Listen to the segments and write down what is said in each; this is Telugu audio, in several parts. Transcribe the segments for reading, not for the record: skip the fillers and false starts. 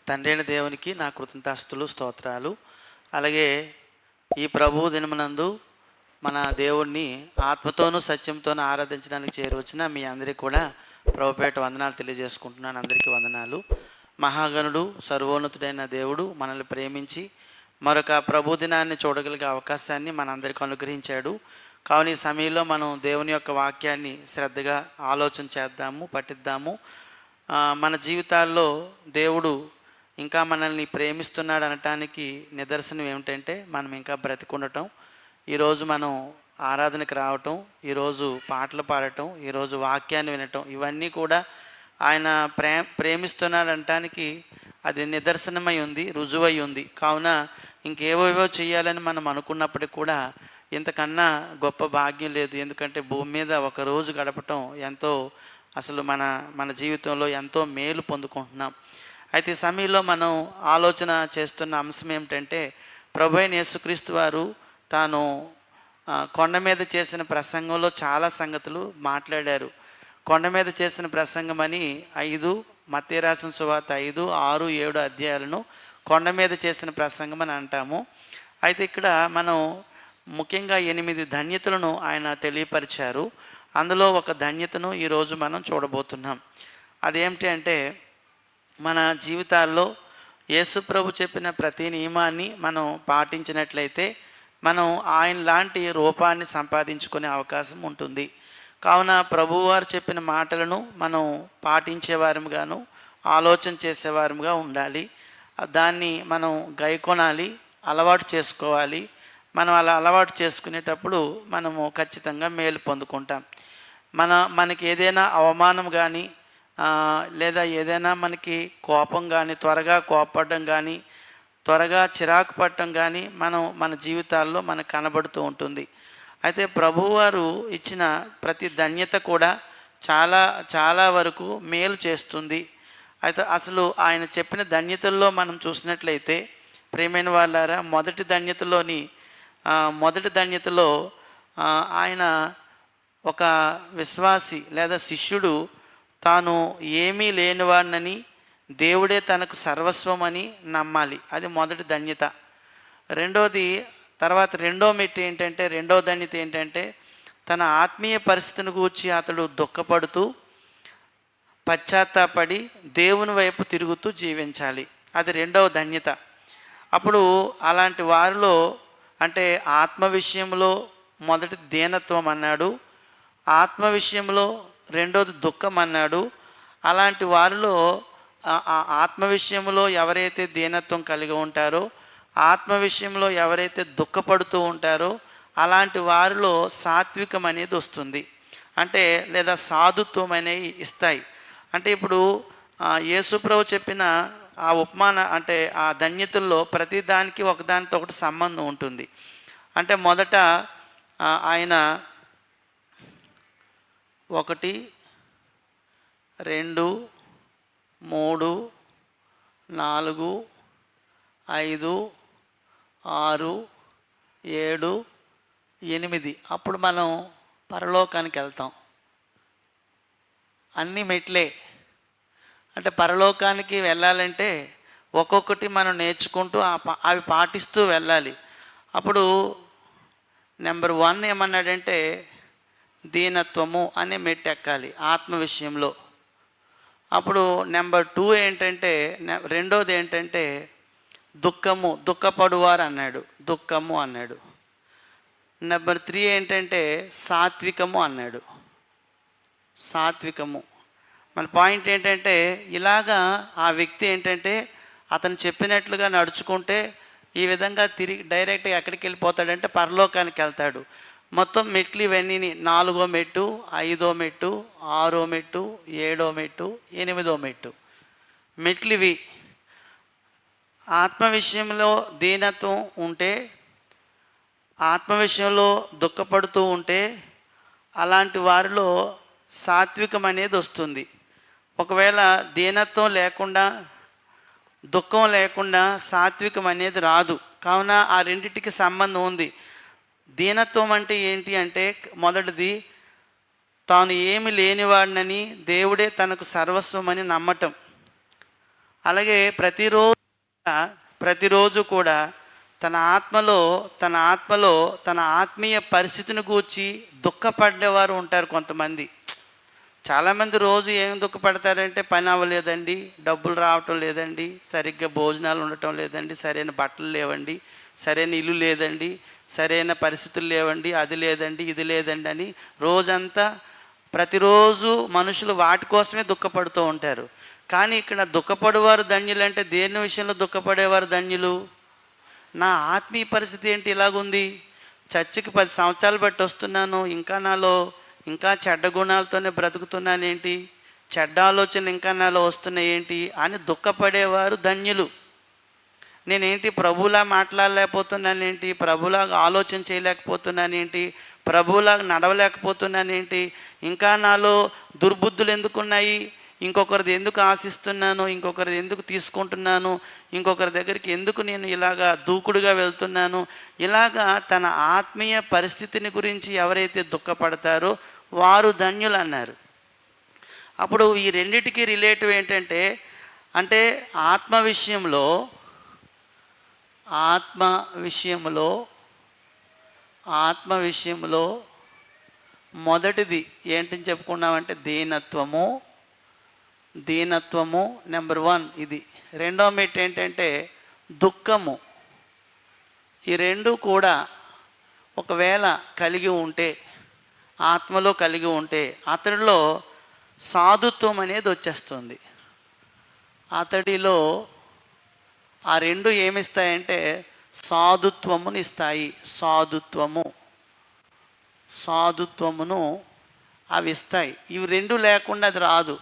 తండ్రి అయిన దేవునికి నా కృతజ్ఞతాస్తులు స్తోత్రాలు. అలాగే ఈ ప్రభు దినమునందు మన దేవుణ్ణి ఆత్మతోనూ సత్యంతోనూ ఆరాధించడానికి చేరువచ్చిన మీ అందరికీ కూడా ప్రభుపేట వందనాలు తెలియజేసుకుంటున్నాను. అందరికీ వందనాలు. మహాగణుడు సర్వోన్నతుడైన దేవుడు మనల్ని ప్రేమించి మరొక ప్రభు దినాన్ని చూడగలిగే అవకాశాన్ని మనందరికీ అనుగ్రహించాడు. కావున ఈ సమయంలో మనం దేవుని యొక్క వాక్యాన్ని శ్రద్ధగా ఆలోచన చేద్దాము, పఠిద్దాము. మన జీవితాల్లో దేవుడు ఇంకా మనల్ని ప్రేమిస్తున్నాడు అనటానికి నిదర్శనం ఏమిటంటే మనం ఇంకా బ్రతికుండటం, ఈరోజు మనం ఆరాధనకు రావటం, ఈరోజు పాటలు పాడటం, ఈరోజు వాక్యాన్ని వినటం, ఇవన్నీ కూడా ఆయన ప్రేమిస్తున్నాడు అనటానికి అది నిదర్శనమై ఉంది, రుజువై ఉంది. కావున ఇంకేవేవో చేయాలని మనం అనుకున్నప్పటికీ కూడా ఇంతకన్నా గొప్ప భాగ్యం లేదు. ఎందుకంటే భూమి మీద ఒక రోజు గడపటం ఎంతో అసలు మన జీవితంలో ఎంతో మేలు పొందుకుంటున్నాం. అయితే ఈ సమయంలో మనం ఆలోచన చేస్తున్న అంశం ఏమిటంటే ప్రభువైన యేసుక్రీస్తు వారు తాను కొండ మీద చేసిన ప్రసంగంలో చాలా సంగతులు మాట్లాడారు. కొండ మీద చేసిన ప్రసంగం అని 5 మత్తయి రాసిన సువార్త 5, 6, 7 అధ్యాయాలను కొండ మీద చేసిన ప్రసంగం అని అంటాము. అయితే ఇక్కడ మనం ముఖ్యంగా 8 ధన్యతలను ఆయన తెలియపరిచారు. అందులో ఒక ధన్యతను ఈరోజు మనం చూడబోతున్నాం. అదేమిటి అంటే మన జీవితాల్లో యేసు ప్రభు చెప్పిన ప్రతి నియమాన్ని మనం పాటించినట్లయితే మనం ఆయన లాంటి రూపాన్ని సంపాదించుకునే అవకాశం ఉంటుంది. కావున ప్రభువారు చెప్పిన మాటలను మనం పాటించేవారముగాను ఆలోచన చేసేవారముగా ఉండాలి. దాన్ని మనం గైకొనాలి, అలవాటు చేసుకోవాలి. మనం అలా అలవాటు చేసుకునేటప్పుడు మనము ఖచ్చితంగా మేలు పొందుకుంటాం. మనకి ఏదైనా అవమానం కానీ లేదా ఏదైనా మనకి కోపం కానీ, త్వరగా కోపపడడం కానీ, త్వరగా చిరాకు పడటం కానీ మన జీవితాల్లో మనకు కనబడుతూ ఉంటుంది. అయితే ప్రభువారు ఇచ్చిన ప్రతి ధన్యత కూడా చాలా చాలా వరకు మేలు చేస్తుంది. అయితే అసలు ఆయన చెప్పిన ధన్యతల్లో మనం చూసినట్లయితే ప్రియమైన వాళ్ళారా, మొదటి ధన్యతలో ఆయన ఒక విశ్వాసి లేదా శిష్యుడు తాను ఏమీ లేనివాడినని, దేవుడే తనకు సర్వస్వమని నమ్మాలి. అది మొదటి ధన్యత. రెండో ధన్యత ఏంటంటే తన ఆత్మీయ పరిస్థితిని గూర్చి అతడు దుఃఖపడుతూ పశ్చాత్తాపడి దేవుని వైపు తిరుగుతూ జీవించాలి. అది రెండవ ధన్యత. అప్పుడు అలాంటి వారిలో అంటే ఆత్మ విషయంలో మొదటి దీనత్వం అన్నాడు, ఆత్మ విషయంలో రెండోది దుఃఖం అన్నాడు. అలాంటి వారిలో ఆత్మ విషయంలో ఎవరైతే దీనత్వం కలిగి ఉంటారో, ఆత్మ విషయంలో ఎవరైతే దుఃఖపడుతూ ఉంటారో అలాంటి వారిలో సాత్వికం అనేది వస్తుంది. అంటే లేదా సాధుత్వం అనేవి ఇస్తాయి. అంటే ఇప్పుడు యేసుప్రభు చెప్పిన ఆ ఉపమాన అంటే ఆ ధన్యతల్లో ప్రతిదానికి ఒకదానితో ఒకటి సంబంధం ఉంటుంది. అంటే మొదట ఆయన 1, 2, 3, 4, 5, 6, 7, 8 అప్పుడు మనం పరలోకానికి వెళ్తాం. అన్ని మెట్లే. అంటే పరలోకానికి వెళ్ళాలంటే ఒక్కొక్కటి మనం నేర్చుకుంటూ అవి పాటిస్తూ వెళ్ళాలి. అప్పుడు నెంబర్ 1 ఏమన్నాడంటే దీనత్వము అనే మెట్టు ఎక్కాలి ఆత్మ విషయంలో. అప్పుడు నెంబర్ 2 ఏంటంటే రెండోది ఏంటంటే దుఃఖపడువారు అన్నాడు, దుఃఖము అన్నాడు. నెంబర్ 3 ఏంటంటే సాత్వికము అన్నాడు, సాత్వికము. మన పాయింట్ ఏంటంటే ఇలాగా ఆ వ్యక్తి ఏంటంటే అతను చెప్పినట్లుగా నడుచుకుంటే ఈ విధంగా తిరిగి డైరెక్ట్గా ఎక్కడికి వెళ్ళిపోతాడంటే పరలోకానికి వెళ్తాడు. మొత్తం మెట్లు ఇవన్నీ 4వ మెట్టు, 5వ మెట్టు, 6వ మెట్టు, 7వ మెట్టు, 8వ మెట్టు మెట్లు ఇవి. ఆత్మ విషయంలో దీనత్వం ఉంటే, ఆత్మ విషయంలో దుఃఖపడుతూ ఉంటే అలాంటి వారిలో సాత్వికం అనేది వస్తుంది. ఒకవేళ దీనత్వం లేకుండా, దుఃఖం లేకుండా సాత్వికం అనేది రాదు. కావున ఆ రెండింటికి సంబంధం ఉంది. దీనత్వం అంటే ఏంటి అంటే మొదటిది తాను ఏమి లేనివాడినని, దేవుడే తనకు సర్వస్వమని నమ్మటం. అలాగే ప్రతిరోజు కూడా తన ఆత్మలో తన ఆత్మీయ పరిస్థితిని గూర్చి దుఃఖపడేవారు ఉంటారు కొంతమంది. చాలామంది రోజు ఏం దుఃఖపడతారంటే, పని అవ్వలేదండి, డబ్బులు రావటం లేదండి, సరిగ్గా భోజనాలు ఉండటం లేదండి, సరైన బట్టలు లేవండి, సరైన ఇల్లు లేదండి, సరైన పరిస్థితులు లేవండి, అది లేదండి, ఇది లేదండి అని రోజంతా ప్రతిరోజు మనుషులు వాటి కోసమే దుఃఖపడుతూ ఉంటారు. కానీ ఇక్కడ దుఃఖపడేవారు ధన్యులు అంటే దేని విషయంలో దుఃఖపడేవారు ధన్యులు? నా ఆత్మీయ పరిస్థితి ఏంటి ఇలాగుంది, చర్చికి 10 సంవత్సరాలు బట్టి వస్తున్నాను, ఇంకా చెడ్డ గుణాలతోనే బ్రతుకుతున్నానేంటి, చెడ్డ ఆలోచనలు ఇంకా నాలో వస్తున్నాయి ఏంటి అని దుఃఖపడేవారు ధన్యులు. నేనేంటి ప్రభువులా మాట్లాడలేకపోతున్నానేంటి, ప్రభువులాగా ఆలోచన చేయలేకపోతున్నానేంటి, ప్రభువులాగా నడవలేకపోతున్నానేంటి, ఇంకా నాలో దుర్బుద్ధులు ఎందుకున్నాయి, ఇంకొకరిది ఎందుకు ఆశిస్తున్నాను, ఇంకొకరిది ఎందుకు తీసుకుంటున్నాను, ఇంకొకరి దగ్గరికి ఎందుకు నేను ఇలాగా దూకుడుగా వెళ్తున్నాను, ఇలాగా తన ఆత్మీయ పరిస్థితిని గురించి ఎవరైతే దుఃఖపడతారో వారు ధన్యులు అన్నారు. అప్పుడు ఈ రెండిటికి రిలేటివ్ ఏంటంటే, అంటే ఆత్మ విషయంలో మొదటిది ఏంటని చెప్పుకున్నామంటే దీనత్వము నెంబర్ 1 ఇది. రెండో మెట్టు ఏంటంటే దుఃఖము. ఈ రెండు కూడా ఒకవేళ ఆత్మలో కలిగి ఉంటే అతడిలో సాధుత్వం అనేది వచ్చేస్తుంది. అతడిలో ఆ రెండు ఏమిస్తాయంటే సాధుత్వమును ఇస్తాయి. సాధుత్వమును అవి ఇస్తాయి. ఇవి రెండు లేకుండా అది రాదు.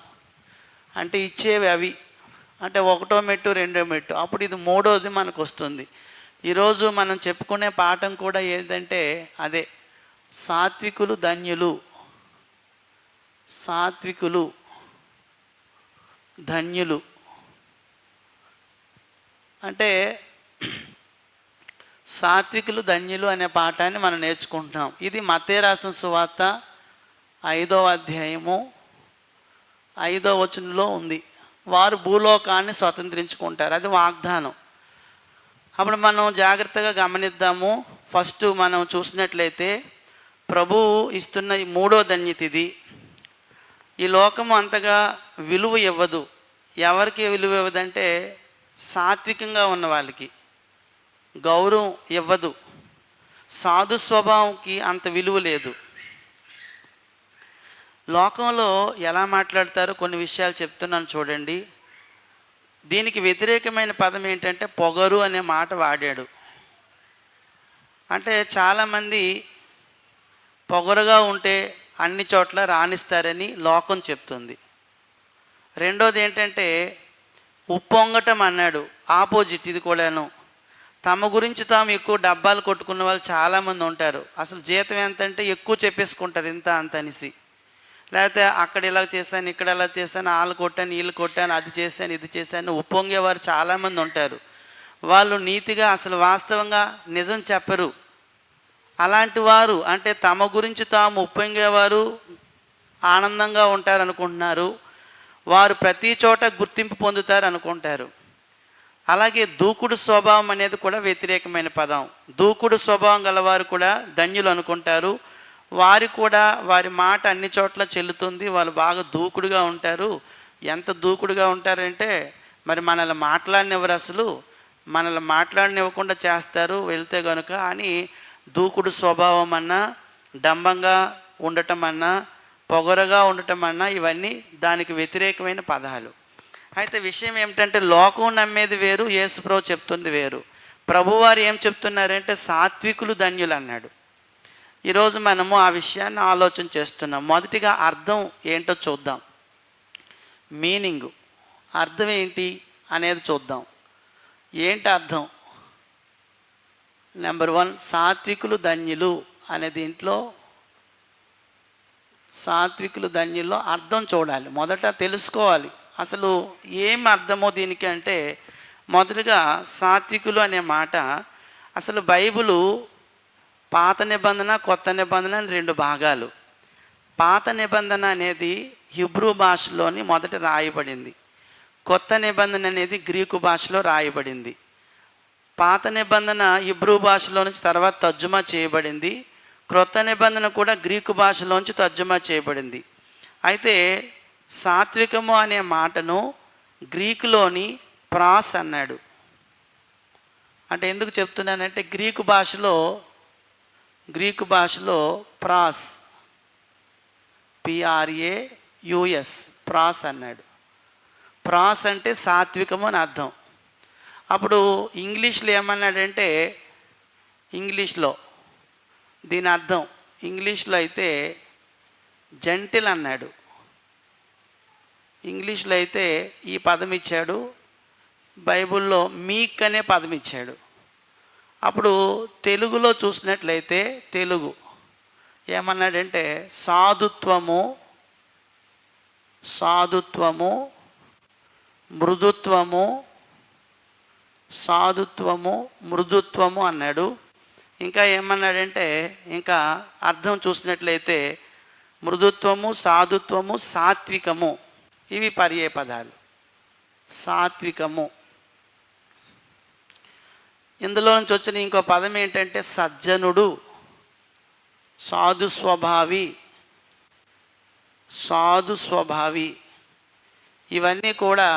అంటే ఇచ్చేవి అవి, అంటే ఒకటో మెట్టు రెండో మెట్టు, అప్పుడు ఇది మూడోది మనకు వస్తుంది. ఈరోజు మనం చెప్పుకునే పాఠం కూడా ఏంటంటే అదే, సాత్వికులు ధన్యులు. అంటే సాత్వికులు ధన్యులు అనే పాఠాన్ని మనం నేర్చుకుంటున్నాం. ఇది మత్తయి రాసిన సువార్త 5వ అధ్యాయము 5వ వచనంలో ఉంది. వారు భూలోకాన్ని స్వతంత్రించుకుంటారు, అది వాగ్దానం. అప్పుడు మనం జాగ్రత్తగా గమనిద్దాము. ఫస్ట్ మనం చూసినట్లయితే ప్రభువు ఇస్తున్న ఈ మూడో ధన్యత ఇది. ఈ లోకము అంతగా విలువ ఇవ్వదు. ఎవరికి విలువ ఇవ్వదంటే సాత్వికంగా ఉన్న వాళ్ళకి గౌరవం ఇవ్వదు. సాధు స్వభావంకి అంత విలువ లేదు. లోకంలో ఎలా మాట్లాడతారో కొన్ని విషయాలు చెప్తున్నాను చూడండి. దీనికి వ్యతిరేకమైన పదం ఏంటంటే పొగరు అనే మాట వాడాడు. అంటే చాలామంది పొగరుగా ఉంటే అన్ని చోట్ల రాణిస్తారని లోకం చెప్తుంది. రెండోది ఏంటంటే ఉప్పొంగటం అన్నాడు, ఆపోజిట్ ఇది కూడాను. తమ గురించి తాము ఎక్కువ డబ్బాలు కొట్టుకున్న వాళ్ళు చాలామంది ఉంటారు. అసలు జీతం ఎంతంటే ఎక్కువ చెప్పేసుకుంటారు, ఇంత అంత అనేసి. లేకపోతే అక్కడ ఇలా చేశాను, ఇక్కడ ఇలా చేశాను, వాళ్ళు కొట్టాను, వీళ్ళు కొట్టాను, అది చేశాను, ఇది చేశాను, ఉప్పొంగేవారు చాలామంది ఉంటారు. వాళ్ళు నీతిగా అసలు వాస్తవంగా నిజం చెప్పరు. అలాంటి వారు అంటే తమ గురించి తాము ఉప్పొంగేవారు ఆనందంగా ఉంటారు అనుకుంటున్నారు. వారు ప్రతి చోట గుర్తింపు పొందుతారు అనుకుంటారు. అలాగే దూకుడు స్వభావం అనేది కూడా వ్యతిరేకమైన పదం. దూకుడు స్వభావం గలవారు కూడా ధన్యులు అనుకుంటారు. వారి కూడా వారి మాట అన్ని చోట్ల చెల్లుతుంది. వాళ్ళు బాగా దూకుడుగా ఉంటారు. ఎంత దూకుడుగా ఉంటారంటే మరి మనల్ని మాట్లాడినెవరు, అసలు మనల్ని మాట్లాడనివ్వకుండా చేస్తారు వెళ్తే కనుక అని దూకుడు స్వభావం అన్నా, డంబంగా ఉండటం అన్నా, పొగరగా ఉండటం అన్నా ఇవన్నీ దానికి వ్యతిరేకమైన పదాలు. అయితే విషయం ఏమిటంటే లోకం నమ్మేది వేరు, యేసుప్రభు చెప్తుంది వేరు. ప్రభువారు ఏం చెప్తున్నారంటే సాత్వికులు ధన్యులు అన్నాడు. ఈరోజు మనము ఆ విషయాన్ని ఆలోచన చేస్తున్నాం. మొదటిగా అర్థం ఏంటో చూద్దాం. మీనింగ్, అర్థం ఏంటి అనేది చూద్దాం. ఏంటి అర్థం? నెంబర్ 1 సాత్వికులు ధన్యులు అనే దీంట్లో సాత్వికులు ధన్యుల్లో అర్థం చూడాలి. మొదట తెలుసుకోవాలి అసలు ఏం అర్థమో దీనికి. అంటే మొదటగా సాత్వికులు అనే మాట అసలు బైబిలు పాత నిబంధన కొత్త నిబంధన అని 2 భాగాలు. పాత నిబంధన అనేది హిబ్రూ భాషలోని మొదట రాయబడింది. కొత్త నిబంధన అనేది గ్రీకు భాషలో రాయబడింది. పాత నిబంధన ఇబ్రూ భాషలో నుంచి తర్వాత తర్జుమా చేయబడింది. క్రొత్త నిబంధన కూడా గ్రీకు భాషలోంచి తర్జుమా చేయబడింది. అయితే సాత్వికము అనే మాటను గ్రీకులోని ప్రాస్ అన్నాడు. అంటే ఎందుకు చెప్తున్నానంటే గ్రీకు భాషలో ప్రాస్, PRAUS, ప్రాస్ అన్నాడు. ప్రాస్ అంటే సాత్వికము అని అర్థం. అప్పుడు ఇంగ్లీష్లో ఏమన్నాడంటే, ఇంగ్లీష్లో దీని అర్థం ఇంగ్లీష్లో అయితే జెంటిల్ అన్నాడు. ఇంగ్లీష్లో అయితే ఈ పదం ఇచ్చాడు, బైబిల్లో మీక్ అనే పదం ఇచ్చాడు. అప్పుడు తెలుగులో చూసినట్లయితే తెలుగు ఏమన్నాడంటే సాధుత్వము, మృదుత్వము అన్నాడు. ఇంకా ఏమన్నాడంటే, ఇంకా అర్థం చూసినట్లయితే మృదుత్వము, సాధుత్వము, సాత్వికము, ఇవి పర్యాయ పదాలు. సాత్వికము. ఇందులో నుంచి వచ్చిన ఇంకో పదం ఏంటంటే సజ్జనుడు, సాధు స్వభావి. ఇవన్నీ కూడా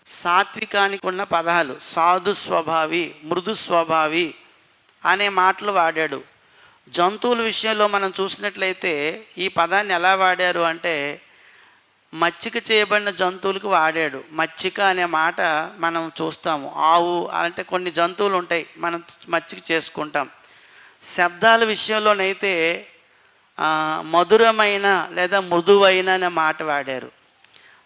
సాత్వికానికి ఉన్న పదాలు. సాధు స్వభావి, మృదు స్వభావి అనే మాటలు వాడాడు. జంతువుల విషయంలో మనం చూసినట్లయితే ఈ పదాన్ని ఎలా వాడారు అంటే మచ్చిక చేయబడిన జంతువులకు వాడాడు. మచ్చిక అనే మాట మనం చూస్తాము. ఆవు అంటే కొన్ని జంతువులు ఉంటాయి, మనం మచ్చిక చేసుకుంటాం. శబ్దాల విషయంలోనైతే మధురమైన లేదా మృదువైన అనే మాట వాడారు.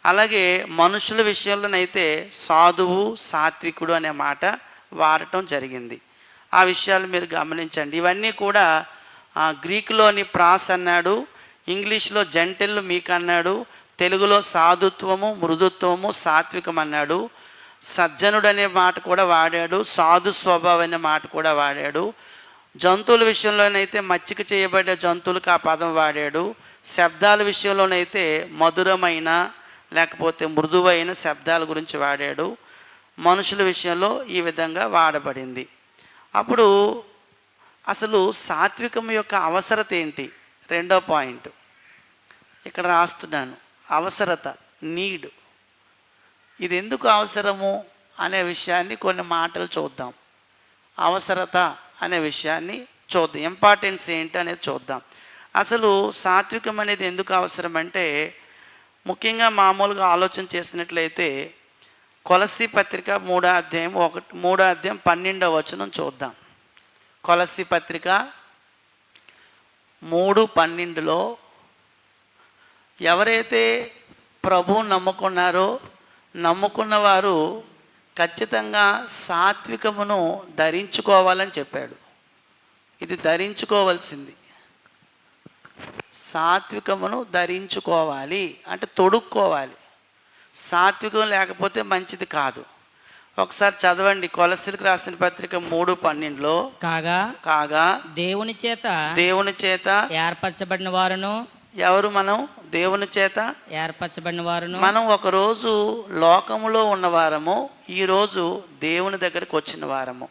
అలాగే మనుషుల విషయంలోనైతే సాధువు, సాత్వికుడు అనే మాట వాడటం జరిగింది. ఆ విషయాలు మీరు గమనించండి. ఇవన్నీ కూడా గ్రీకులోని ప్రాస్ అన్నాడు, ఇంగ్లీష్లో జెంటిల్ మీక్ అన్నాడు, తెలుగులో సాధుత్వము, మృదుత్వము, సాత్వికం అన్నాడు. సజ్జనుడు అనే మాట కూడా వాడాడు, సాధు స్వభావం అనే మాట కూడా వాడాడు. జంతువుల విషయంలోనైతే మచ్చిక చేయబడ్డ జంతువులకు ఆ పదం వాడాడు. శబ్దాల విషయంలోనైతే మధురమైన లేకపోతే మృదువైన శబ్దాల గురించి వాడాడు. మనుషుల విషయంలో ఈ విధంగా వాడబడింది. అప్పుడు అసలు సాత్వికం యొక్క అవసరత ఏంటి? రెండో పాయింట్ ఇక్కడ రాస్తున్నాను. అవసరత, నీడ్. ఇది ఎందుకు అవసరము అనే విషయాన్ని కొన్ని మాటలు చూద్దాం. అవసరత అనే విషయాన్ని చూద్దాం. ఇంపార్టెన్స్ ఏంటి అనేది చూద్దాం. అసలు సాత్వికం అనేది ఎందుకు అవసరం అంటే, ముఖ్యంగా మామూలుగా ఆలోచన చేసినట్లయితే కొలస్సీ పత్రిక 3వ అధ్యాయం 12వ వచనం చూద్దాం. కొలస్సీ పత్రిక 3:12లో ఎవరైతే ప్రభువుని నమ్ముకున్న వారు ఖచ్చితంగా సాత్వికమును ధరించుకోవాలని చెప్పాడు. ఇది ధరించుకోవాల్సింది. సాత్వికమును ధరించుకోవాలి అంటే తొడుక్కోవాలి. సాత్వికం లేకపోతే మంచిది కాదు. ఒకసారి చదవండి. కొలస్సీలకు రాసిన పత్రిక 3:12లో కాగా దేవుని చేత ఏర్పరచబడిన వారును. ఎవరు? మనం దేవుని చేత ఏర్పరచబడిన వారును. మనం ఒకరోజు లోకములో ఉన్నవారము, ఈరోజు దేవుని దగ్గరకు వచ్చిన వారము,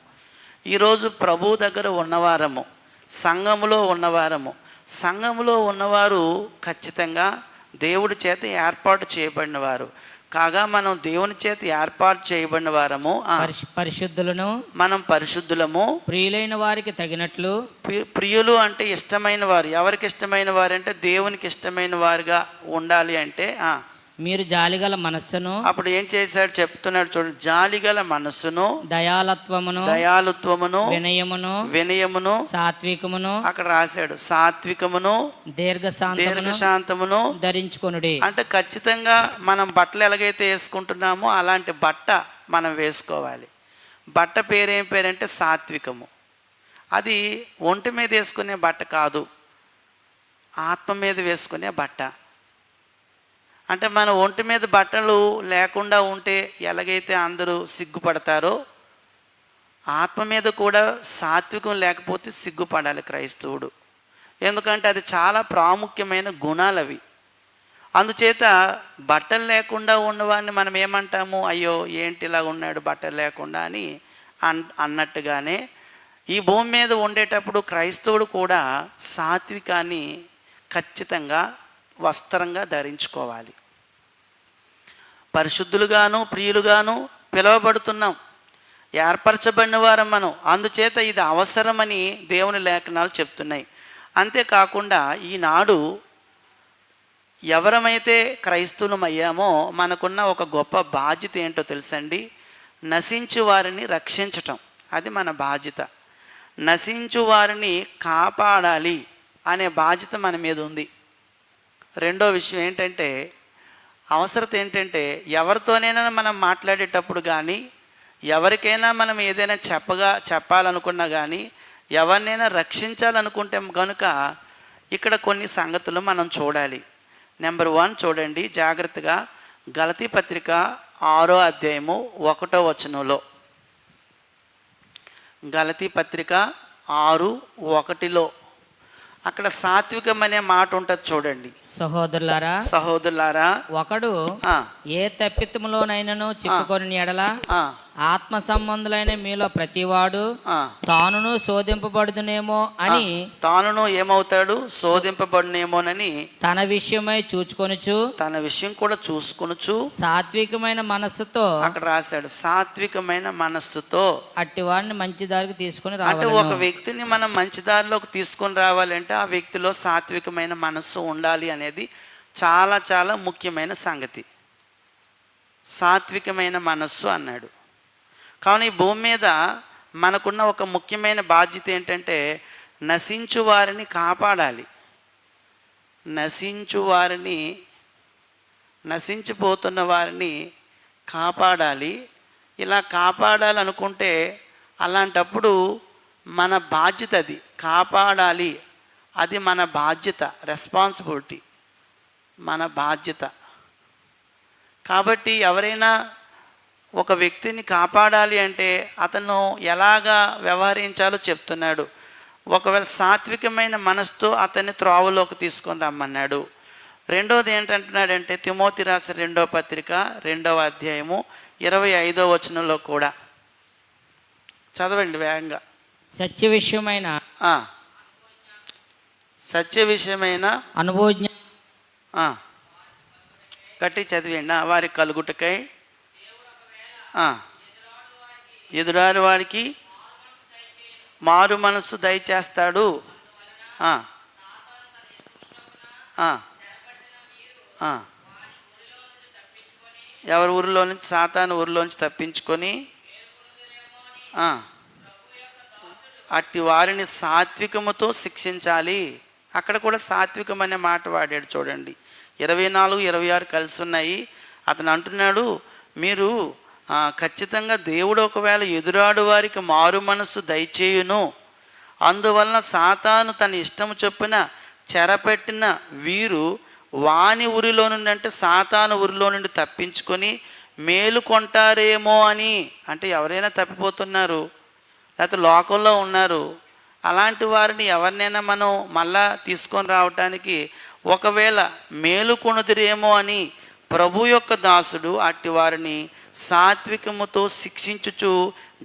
ఈరోజు ప్రభు దగ్గర ఉన్నవారము, సంఘములో ఉన్నవారము. సంఘములో ఉన్నవారు ఖచ్చితంగా దేవుడి చేత ఏర్పాటు చేయబడిన వారు. కాగా మనం దేవుని చేత ఏర్పాటు చేయబడిన వారము, పరిశుద్ధులను. మనం పరిశుద్ధులము, ప్రియులైన వారికి తగినట్లు. ప్రియులు అంటే ఇష్టమైన వారు. ఎవరికి ఇష్టమైన వారు అంటే దేవునికి ఇష్టమైన వారుగా ఉండాలి. అంటే మీరు జాలిగల మనస్సును. అప్పుడు ఏం చేశాడు చెప్తున్నాడు చూడండి. జాలిగల మనస్సును, దయాలుత్వమును, వినయమును, సాత్వికమును. అక్కడ రాశాడు సాత్వికమును, దీర్ఘశాంతమును ధరించుకొనుడి. అంటే ఖచ్చితంగా మనం బట్టలు ఎలాగైతే వేసుకుంటున్నామో అలాంటి బట్ట మనం వేసుకోవాలి. బట్ట పేరేం పేరంటే సాత్వికము. అది ఒంటి మీద వేసుకునే బట్ట కాదు, ఆత్మ మీద వేసుకునే బట్ట. అంటే మన ఒంటి మీద బట్టలు లేకుండా ఉంటే ఎలాగైతే అందరూ సిగ్గుపడతారో, ఆత్మ మీద కూడా సాత్వికం లేకపోతే సిగ్గుపడాలి క్రైస్తవుడు. ఎందుకంటే అది చాలా ప్రాముఖ్యమైన గుణాలు అవి. అందుచేత బట్టలు లేకుండా ఉన్నవాడిని మనం ఏమంటాము, అయ్యో ఏంటి ఇలా ఉన్నాడు బట్టలు లేకుండా అని అన్నట్టుగానే ఈ భూమి మీద ఉండేటప్పుడు క్రైస్తవుడు కూడా సాత్వికాన్ని ఖచ్చితంగా వస్త్రంగా ధరించుకోవాలి. పరిశుద్ధులుగాను ప్రియులుగాను పిలువబడుతున్నాం, ఏర్పరచబడిన వారం మనం. అందుచేత ఇది అవసరమని దేవుని లేఖనాలు చెప్తున్నాయి. అంతేకాకుండా ఈనాడు ఎవరమైతే క్రైస్తవులమయ్యామో మనకున్న ఒక గొప్ప బాధ్యత ఏంటో తెలుసండి, నశించు వారిని రక్షించటం. అది మన బాధ్యత. నశించు వారిని కాపాడాలి అనే బాధ్యత మన మీద ఉంది. రెండో విషయం ఏంటంటే, అవసరత ఏంటంటే, ఎవరితోనైనా మనం మాట్లాడేటప్పుడు కానీ, ఎవరికైనా మనం ఏదైనా చెప్పాలనుకున్నా కానీ, ఎవరినైనా రక్షించాలనుకుంటే కనుక ఇక్కడ కొన్ని సంగతులు మనం చూడాలి. నెంబర్ 1 చూడండి జాగ్రత్తగా, గలతీ పత్రిక 6వ అధ్యాయము 1వ వచనంలో. గలతీ పత్రిక 6:1 అక్కడ సాత్వికం అనే మాట ఉంటుంది చూడండి. సహోదరులారా ఒకడు ఏ తప్పితములోనైనను చిక్కుకొని ఎడల ఆత్మ సంబంధులైన మీలో ప్రతివాడు తానును శోధింపబడుదునేమో అని, తానును ఏమవుతాడు, శోధింపబడునేమోనని తన విషయమై చూచుకొనుచు, తన విషయం కూడా చూసుకొనుచు సాత్వికమైన మనస్సుతో, అక్కడ రాశాడు సాత్వికమైన మనస్సుతో అట్టి వాడిని మంచి దారికి తీసుకొని అంటే రావాలి. ఒక వ్యక్తిని మనం మంచి దారిలోకి తీసుకొని రావాలంటే ఆ వ్యక్తిలో సాత్వికమైన మనస్సు ఉండాలి అనేది చాలా చాలా ముఖ్యమైన సంగతి. సాత్వికమైన మనస్సు అన్నాడు. కావున ఈ భూమి మీద మనకున్న ఒక ముఖ్యమైన బాధ్యత ఏంటంటే, నశించు వారిని కాపాడాలి. నశించిపోతున్న వారిని కాపాడాలి. ఇలా కాపాడాలనుకుంటే అలాంటప్పుడు మన బాధ్యత, అది కాపాడాలి, అది మన బాధ్యత, రెస్పాన్సిబిలిటీ, మన బాధ్యత. కాబట్టి ఎవరైనా ఒక వ్యక్తిని కాపాడాలి అంటే అతను ఎలాగా వ్యవహరించాలో చెప్తున్నాడు. ఒకవేళ సాత్వికమైన మనసుతో అతన్ని త్రోవలోకి తీసుకొని రమ్మన్నాడు. రెండోది ఏంటంటున్నాడంటే, తిమోతి రాసిన 2వ పత్రిక 2వ అధ్యాయము 25వ వచనంలో కూడా చదవండి వేగంగా. సత్య విషయమైన అనుభవజ్ఞ గట్టి చదివండి. వారి కలుగుటకై ఎదురాని వాడికి మారు మనస్సు దయచేస్తాడు. ఎవరి ఊరిలో నుంచి, సాతాను ఊరిలోంచి తప్పించుకొని అట్టి వారిని సాత్వికముతో శిక్షించాలి. అక్కడ కూడా సాత్వికం అనే మాట వాడాడు చూడండి. 24, 26 కలిసి ఉన్నాయి. అతను అంటున్నాడు, మీరు ఖచ్చితంగా దేవుడు ఒకవేళ ఎదురాడు వారికి మారు మనస్సు దయచేయును, అందువలన సాతాను తన ఇష్టము చొప్పున చెరపెట్టిన వీరు వాని ఊరిలో నుండి, అంటే సాతాను ఊరిలో నుండి తప్పించుకొని మేలు కొంటారేమో అని. అంటే ఎవరైనా తప్పిపోతున్నారు, లేకపోతే లోకంలో ఉన్నారు, అలాంటి వారిని ఎవరినైనా మనం మళ్ళా తీసుకొని రావటానికి ఒకవేళ మేలు కొనుదిరేమో అని ప్రభు యొక్క దాసుడు అట్టి వారిని సాత్వికముతో శిక్షించుచు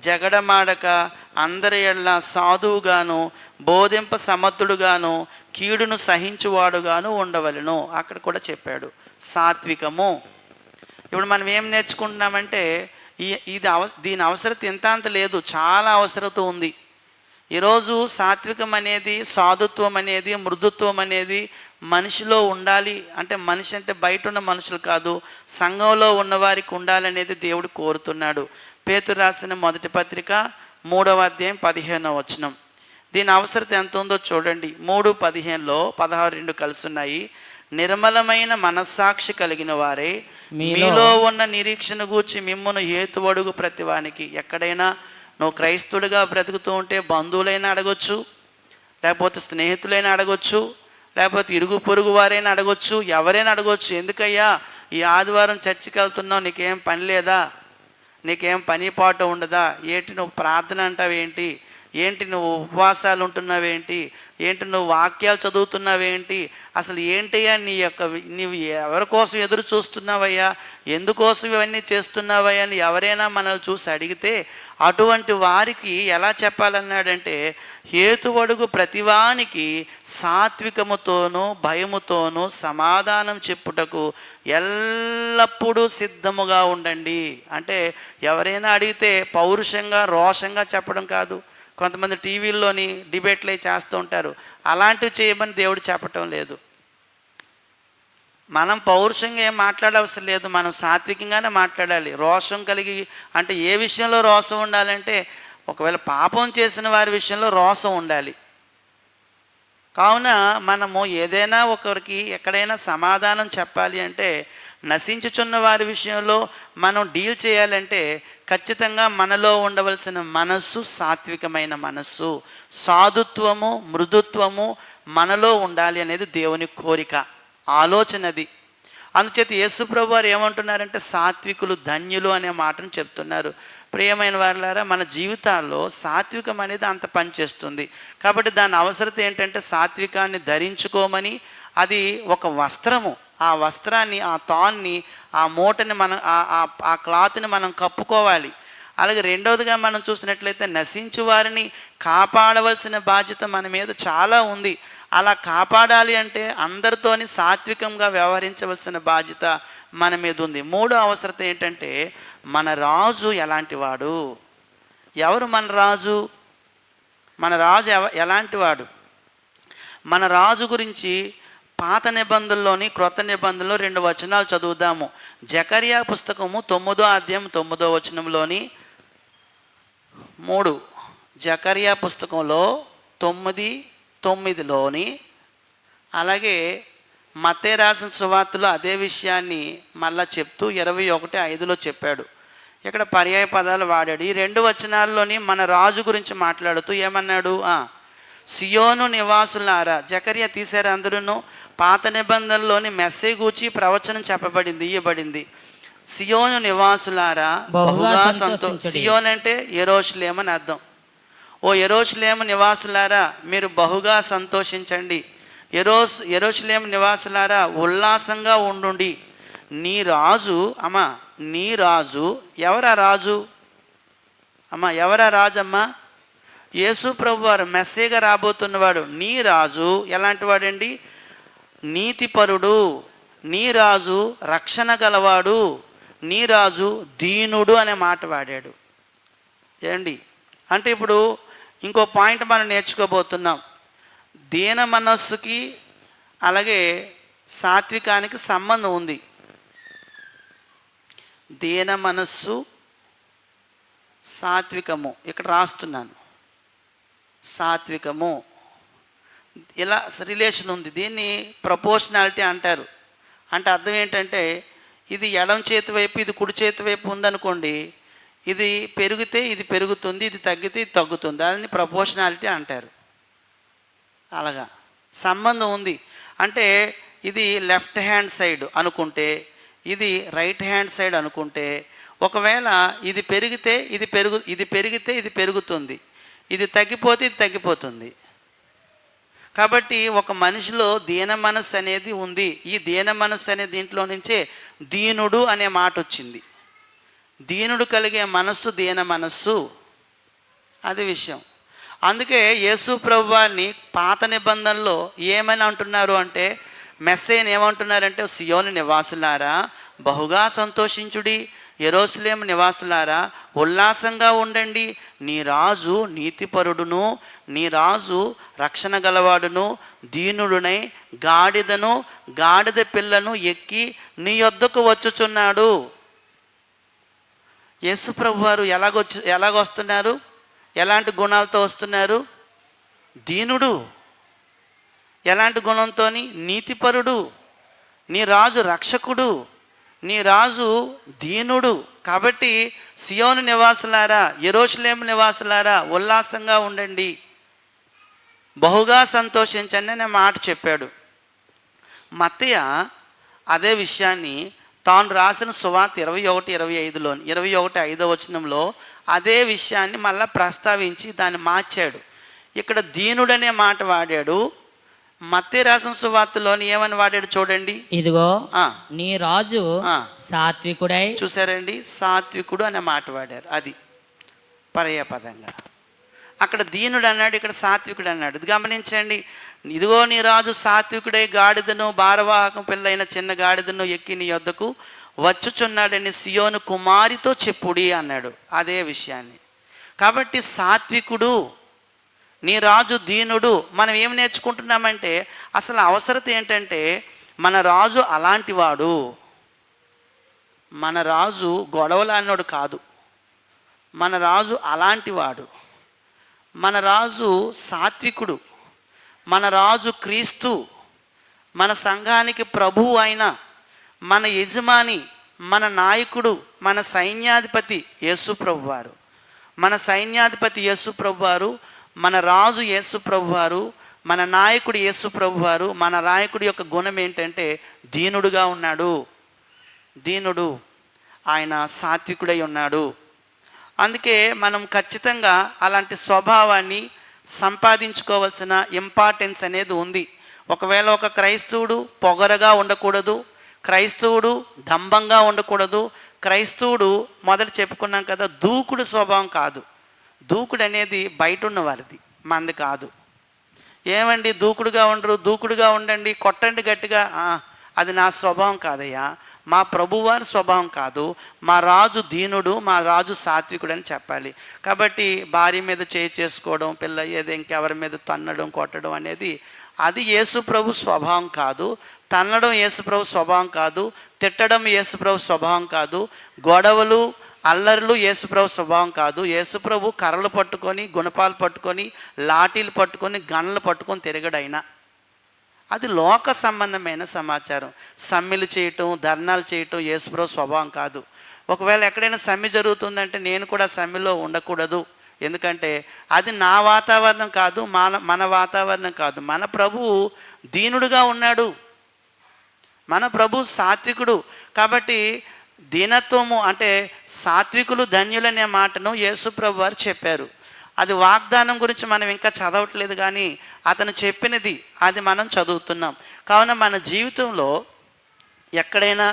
జగడమాడక అందరి ఎడల సాధువుగాను బోధింప సమర్థుడుగాను కీడును సహించువాడుగాను ఉండవలెను. అక్కడ కూడా చెప్పాడు సాత్వికము. ఇప్పుడు మనం ఏం నేర్చుకుంటున్నామంటే, దీని అవసరత ఇంత అంత లేదు, చాలా అవసరత ఉంది. ఈరోజు సాత్వికం అనేది, సాధుత్వం అనేది, మృదుత్వం అనేది మనిషిలో ఉండాలి. అంటే మనిషి అంటే బయట ఉన్న మనుషులు కాదు, సంఘంలో ఉన్నవారికి ఉండాలనేది దేవుడు కోరుతున్నాడు. పేతురు రాసిన 1వ పత్రిక 3వ అధ్యాయం 15వ వచనం. దీని అవసరత ఎంత ఉందో చూడండి. 3:15లో 16 కలిసి ఉన్నాయి. నిర్మలమైన మనస్సాక్షి కలిగిన వారే మీలో ఉన్న నిరీక్షణ గూర్చి మిమ్మును హేతువడుగు ప్రతివానికి. ఎక్కడైనా నువ్వు క్రైస్తవుడిగా బ్రతుకుతూ ఉంటే బంధువులైనా అడగొచ్చు, లేకపోతే స్నేహితులైనా అడగొచ్చు, లేకపోతే ఇరుగు పొరుగు వారైనా అడగొచ్చు, ఎవరైనా అడగొచ్చు. ఎందుకయ్యా ఈ ఆదివారం చర్చికి వెళ్తున్నావు, నీకేం పని లేదా, నీకేం పని పాట ఉండదా, ఏంటి నువ్వు ప్రార్థన అంటావు ఏంటి, ఏంటి నువ్వు ఉపవాసాలు ఉంటున్నావేంటి, ఏంటి నువ్వు వాక్యాలు చదువుతున్నావేంటి, అసలు ఏంటయ్యా నీవు ఎవరి కోసం ఎదురు చూస్తున్నావయ్యా, ఎందుకోసం ఇవన్నీ చేస్తున్నావయ్యా అని ఎవరైనా మనల్ని చూసి అడిగితే అటువంటి వారికి ఎలా చెప్పాలన్నాడంటే, హేతువడుగు ప్రతివానికి సాత్వికముతోనూ భయముతోనూ సమాధానం చెప్పుటకు ఎల్లప్పుడూ సిద్ధముగా ఉండండి. అంటే ఎవరైనా అడిగితే పౌరుషంగా రోషంగా చెప్పడం కాదు. కొంతమంది టీవీల్లోని డిబేట్లు చేస్తూ ఉంటారు, అలాంటివి చేయమని దేవుడు చెప్పటం లేదు. మనం పౌరుషంగా ఏం మాట్లాడవలసిన లేదు, మనం సాత్వికంగానే మాట్లాడాలి. రోషం కలిగి అంటే ఏ విషయంలో రోషం ఉండాలంటే, ఒకవేళ పాపం చేసిన వారి విషయంలో రోషం ఉండాలి. కావున మనము ఏదైనా ఒకరికి ఎక్కడైనా సమాధానం చెప్పాలి అంటే, నశించుచున్న వారి విషయంలో మనం డీల్ చేయాలంటే ఖచ్చితంగా మనలో ఉండవలసిన మనస్సు సాత్వికమైన మనస్సు, సాధుత్వము, మృదుత్వము మనలో ఉండాలి అనేది దేవుని కోరిక, ఆలోచనది. అందుచేత యేసుప్రభు వారు ఏమంటున్నారంటే, సాత్వికులు ధన్యులు అనే మాటను చెప్తున్నారు. ప్రియమైన వారులారా, మన జీవితాల్లో సాత్వికం అనేది అంత పనిచేస్తుంది. కాబట్టి దాని అవసరత ఏంటంటే సాత్వికాన్ని ధరించుకోమని, అది ఒక వస్త్రము. ఆ వస్త్రాన్ని, ఆ తాన్ని, ఆ మూటని మనం, ఆ క్లాత్ని మనం కప్పుకోవాలి. అలాగే రెండవదిగా మనం చూసినట్లయితే నశించు వారిని కాపాడవలసిన బాధ్యత మన మీద చాలా ఉంది. అలా కాపాడాలి అంటే అందరితోని సాత్వికంగా వ్యవహరించవలసిన బాధ్యత మన మీద ఉంది. మూడో అవసరత ఏంటంటే, మన రాజు ఎలాంటి వాడు? ఎవరు మన రాజు? మన రాజు ఎలాంటి వాడు? మన రాజు గురించి పాత నిబంధనలోని క్రొత్త నిబంధనలో 2 వచనాలు చదువుదాము. జకర్యా పుస్తకము 9వ అధ్యాయం 9వ వచనంలోని 3, జకర్యా పుస్తకంలో 9:9లోని, అలాగే మత్తయి రాసిన సువార్తలో అదే విషయాన్ని మళ్ళా చెప్తూ 21:5లో చెప్పాడు. ఇక్కడ పర్యాయ పదాలు వాడాడు. ఈ 2 వచనాల్లోని మన రాజు గురించి మాట్లాడుతూ ఏమన్నాడు? సియోను నివాసులారా, జకర్యా తీశారు అందరూ. పాత నిబంధనలోని మెస్సేజ్ గూర్చి ప్రవచనం చెప్పబడింది, ఇయ్యబడింది. సియోను నివాసులారా బహుగా సియోన్ అంటే యెరూషలేము అని అర్థం. ఓ యెరూషలేము నివాసులారా, మీరు బహుగా సంతోషించండి. యెరూషలేము నివాసులారా, ఉల్లాసంగా ఉండుండి. నీ రాజు, అమ్మా నీ రాజు. ఎవరా రాజు? అమ్మా ఎవరా రాజమ్మా? యేసు ప్రభు వారు మెస్సేగా రాబోతున్నవాడు. నీ రాజు ఎలాంటి వాడండి? నీతిపరుడు. నీ రాజు రక్షణ గలవాడు. నీ రాజు దీనుడు అనే మాట వాడాడు. ఏండి అంటే ఇప్పుడు ఇంకో పాయింట్ మనం నేర్చుకోబోతున్నాం. దీన మనస్సుకి అలాగే సాత్వికానికి సంబంధం ఉంది. దీన మనస్సు, సాత్వికము. ఇక్కడ రాస్తున్నాను, సాత్వికము ఇలా రిలేషన్ ఉంది. దీన్ని ప్రపోర్షనాలిటీ అంటారు. అంటే అర్థం ఏంటంటే, ఇది ఎడం చేతి వైపు, ఇది కుడి చేతి వైపు ఉందనుకోండి, ఇది పెరిగితే ఇది పెరుగుతుంది, ఇది తగ్గితే ఇది తగ్గుతుంది. దాన్ని ప్రపోర్షనాలిటీ అంటారు. అలాగా సంబంధం ఉంది. అంటే ఇది లెఫ్ట్ హ్యాండ్ సైడ్ అనుకుంటే, ఇది రైట్ హ్యాండ్ సైడ్ అనుకుంటే, ఒకవేళ ఇది పెరిగితే ఇది పెరిగితే ఇది పెరుగుతుంది, ఇది తగ్గిపోతే ఇది తగ్గిపోతుంది. కాబట్టి ఒక మనిషిలో దీన మనస్సు అనేది ఉంది. ఈ దీన మనస్సు అనే దీంట్లో నుంచే దీనుడు అనే మాట వచ్చింది. దీనుడు కలిగే మనస్సు దీన మనస్సు, అది విషయం. అందుకే యేసు ప్రభువారిని పాత నిబంధనలో ఏమని అంటున్నారు అంటే, మెస్సేని ఏమంటున్నారంటే, సియోను నివాసులారా బహుగా సంతోషించుడి, యెరూషలేము నివాసులారా ఉల్లాసంగా ఉండండి. నీ రాజు నీతిపరుడును, నీ రాజు రక్షణ గలవాడును, దీనుడునై గాడిదను గాడిద పిల్లను ఎక్కి నీ యొద్దకు వచ్చుచున్నాడు. యేసు ప్రభు వారు ఎలాగొస్తున్నారు? ఎలాంటి గుణాలతో వస్తున్నారు? దీనుడు. ఎలాంటి గుణంతో? నీతిపరుడు. నీ రాజు రక్షకుడు, నీ రాజు దీనుడు. కాబట్టి సియోను నివాసులారా, యెరూషలేము నివాసులారా ఉల్లాసంగా ఉండండి, బహుగా సంతోషించండి అనే మాట చెప్పాడు. మత్తయి అదే విషయాన్ని తాను రాసిన సువార్త 21:25లోని 21:5 అదే విషయాన్ని మళ్ళీ ప్రస్తావించి దాన్ని మార్చాడు. ఇక్కడ దీనుడనే మాట వాడాడు. మత్తయి రాసిన సువార్తలోని ఏమని వాడాడు చూడండి. ఇదిగో ఆ, నీ రాజు ఆ. సాత్వికుడై. చూసారండి, సాత్వికుడు అనే మాట వాడారు. అది పర్యాపదంగా. అక్కడ దీనుడు అన్నాడు, ఇక్కడ సాత్వికుడు అన్నాడు. ఇది గమనించండి. ఇదిగో నీ రాజు సాత్వికుడై గాడిదను భారవాహకం పిల్లైన చిన్న గాడిదను ఎక్కి నీ యొద్దకు వచ్చుచున్నాడని సియోను కుమారితో చెప్పుడి అన్నాడు అదే విషయాన్ని. కాబట్టి సాత్వికుడు, నీ రాజు దీనుడు. మనం ఏం నేర్చుకుంటున్నామంటే అసలు అవసరత ఏంటంటే మన రాజు అలాంటి వాడు. మన రాజు గొడవలాడినోడు కాదు. మన రాజు అలాంటి వాడు. మన రాజు సాత్వికుడు. మన రాజు క్రీస్తు. మన సంఘానికి ప్రభువు అయిన మన యజమాని, మన నాయకుడు, మన సైన్యాధిపతి యేసు ప్రభువారు. మన సైన్యాధిపతి యేసు ప్రభువారు, మన రాజు యేసు ప్రభువారు, మన నాయకుడు యేసు ప్రభువారు. మన నాయకుడి యొక్క గుణం ఏంటంటే దీనుడుగా ఉన్నాడు. దీనుడు, ఆయన సాత్వికుడై ఉన్నాడు. అందుకే మనం ఖచ్చితంగా అలాంటి స్వభావాన్ని సంపాదించుకోవాల్సిన ఇంపార్టెన్స్ అనేది ఉంది. ఒకవేళ ఒక క్రైస్తవుడు పొగరగా ఉండకూడదు, క్రైస్తవుడు దంభంగా ఉండకూడదు, క్రైస్తవుడు మొదట చెప్పుకున్నాం కదా, దూకుడు స్వభావం కాదు. దూకుడు అనేది బయట ఉన్న వారిది, మంది కాదు. ఏమండి దూకుడుగా ఉండరు, దూకుడుగా ఉండండి, కొట్టండి గట్టిగా, అది నా స్వభావం కాదయ్యా, మా ప్రభువారి స్వభావం కాదు. మా రాజు దీనుడు, మా రాజు సాత్వికుడు అని చెప్పాలి. కాబట్టి భార్య మీద చేసుకోవడం, పిల్ల ఏదో ఇంకెవరి మీద తన్నడం కొట్టడం అనేది అది యేసు ప్రభు స్వభావం కాదు. తన్నడం యేసు ప్రభు స్వభావం కాదు. తిట్టడం యేసు ప్రభు స్వభావం కాదు. గొడవలు అల్లర్లు యేసు ప్రభు స్వభావం కాదు. యేసు ప్రభు కర్రలు పట్టుకొని, గుణపాలు పట్టుకొని, లాఠీలు పట్టుకొని, గన్నులు పట్టుకొని తిరగడైనా అది లోక సంబంధమైన సమాచారం. సమ్మెలు చేయటం, ధర్నాలు చేయటం యేసుప్రభు స్వభావం కాదు. ఒకవేళ ఎక్కడైనా సమ్మె జరుగుతుందంటే నేను కూడా సమ్మెలో ఉండకూడదు. ఎందుకంటే అది నా వాతావరణం కాదు, మన వాతావరణం కాదు. మన ప్రభువు దీనుడుగా ఉన్నాడు. మన ప్రభు సాత్వికుడు. కాబట్టి దీనత్వము అంటే సాత్వికులు ధన్యులనే మాటను యేసుప్రభు వారు చెప్పారు. అది వాగ్దానం గురించి మనం ఇంకా చదవట్లేదు, కానీ అతను చెప్పినది అది మనం చదువుతున్నాం. కావున మన జీవితంలో ఎక్కడైనా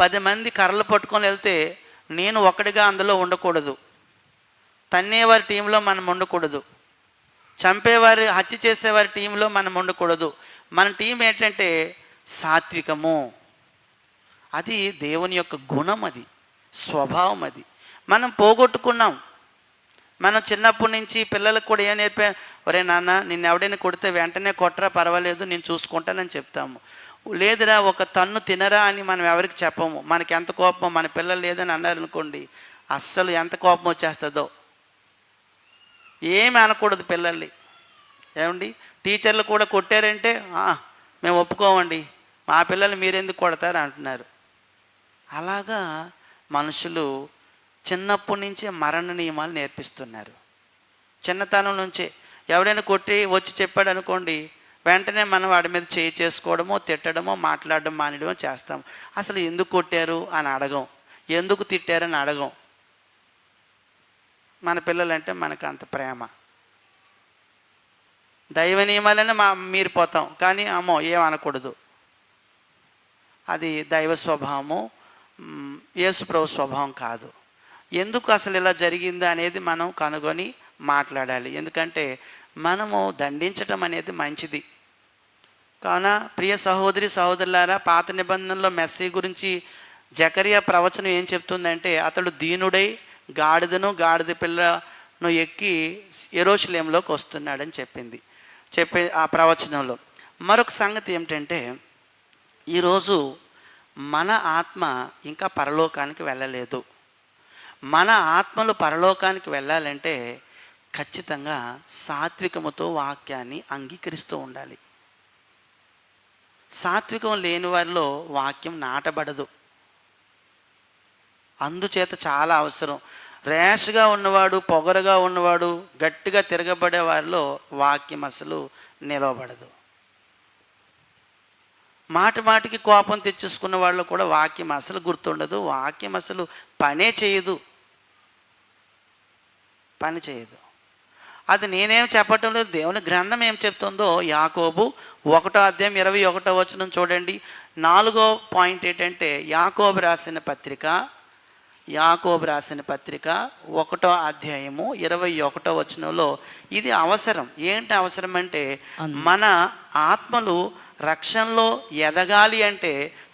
10 మంది కర్రలు పట్టుకొని వెళ్తే నేను ఒకటిగా అందులో ఉండకూడదు. తన్నేవారి టీంలో మనం ఉండకూడదు. చంపేవారి, హత్య చేసేవారి టీంలో మనం ఉండకూడదు. మన టీం ఏంటంటే సాత్వికము. అది దేవుని యొక్క గుణం, అది స్వభావం. అది మనం పోగొట్టుకున్నాం. మనం చిన్నప్పటి నుంచి పిల్లలకు కూడా ఏం నేర్పా, ఒరే నాన్న నిన్ను ఎవడైనా కొడితే వెంటనే కొట్టరా, పర్వాలేదు నేను చూసుకుంటానని చెప్తాము. లేదురా ఒక తన్ను తినరా అని మనం ఎవరికి చెప్పము. మనకి ఎంత కోపం, మన పిల్లలు లేదని అన్నారనుకోండి, అస్సలు ఎంత కోపం వచ్చేస్తుందో. ఏమి అనకూడదు పిల్లల్ని. ఏమండి టీచర్లు కూడా కొట్టారంటే మేము ఒప్పుకోమండి, మా పిల్లలు మీరెందుకు కొడతారు అంటున్నారు. అలాగా మనుషులు చిన్నప్పటి నుంచే మరణ నియమాలు నేర్పిస్తున్నారు. చిన్నతనం నుంచే ఎవడైనా కొట్టి వచ్చి చెప్పాడు అనుకోండి, వెంటనే మనం వాడి మీద చేసుకోవడమో, తిట్టడమో, మాట్లాడడం మానేయడమో చేస్తాం. అసలు ఎందుకు కొట్టారు అని అడగం, ఎందుకు తిట్టారని అడగం. మన పిల్లలంటే మనకు అంత ప్రేమ. దైవ నియమాలనే మీరిపోతాం, కానీ అమ్మో ఏం అనకూడదు. అది దైవ స్వభావము, యేసుప్రభు స్వభావం కాదు. ఎందుకు అసలు ఇలా జరిగింది అనేది మనం కనుగొని మాట్లాడాలి. ఎందుకంటే మనము దండించటం అనేది మంచిది. కావున ప్రియ సహోదరి సహోదరులారా, పాత నిబంధనలో మెస్సీ గురించి జకరియా ప్రవచనం ఏం చెప్తుందంటే, అతడు దీనుడై గాడిదను గాడిద పిల్లను ఎక్కి యెరూషలేములోకి వస్తున్నాడని చెప్పే ఆ ప్రవచనంలో. మరొక సంగతి ఏమిటంటే, ఈరోజు మన ఆత్మ ఇంకా పరలోకానికి వెళ్ళలేదు. మన ఆత్మలు పరలోకానికి వెళ్ళాలంటే ఖచ్చితంగా సాత్వికముతో వాక్యాన్ని అంగీకరిస్తూ ఉండాలి. సాత్వికం లేని వారిలో వాక్యం నాటబడదు. అందుచేత చాలా అవసరం. ర్యాష్గా ఉన్నవాడు, పొగరుగా ఉన్నవాడు, గట్టిగా తిరగబడే వారిలో వాక్యం అసలు నిలవబడదు. మాటి మాటికి కోపం తెచ్చేసుకున్న వాళ్ళు కూడా వాక్యం అసలు గుర్తుండదు, వాక్యం అసలు పని చేయదు. అది నేనేం చెప్పటం లేదు, దేవుని గ్రంథం ఏం చెప్తుందో. యాకోబు 1:21 చూడండి. 4వ పాయింట్ ఏంటంటే యాకోబు రాసిన పత్రిక 1:21 ఇది అవసరం. ఏంటి అవసరం అంటే మన ఆత్మలు రక్షణలో ఎదగాలి అంటే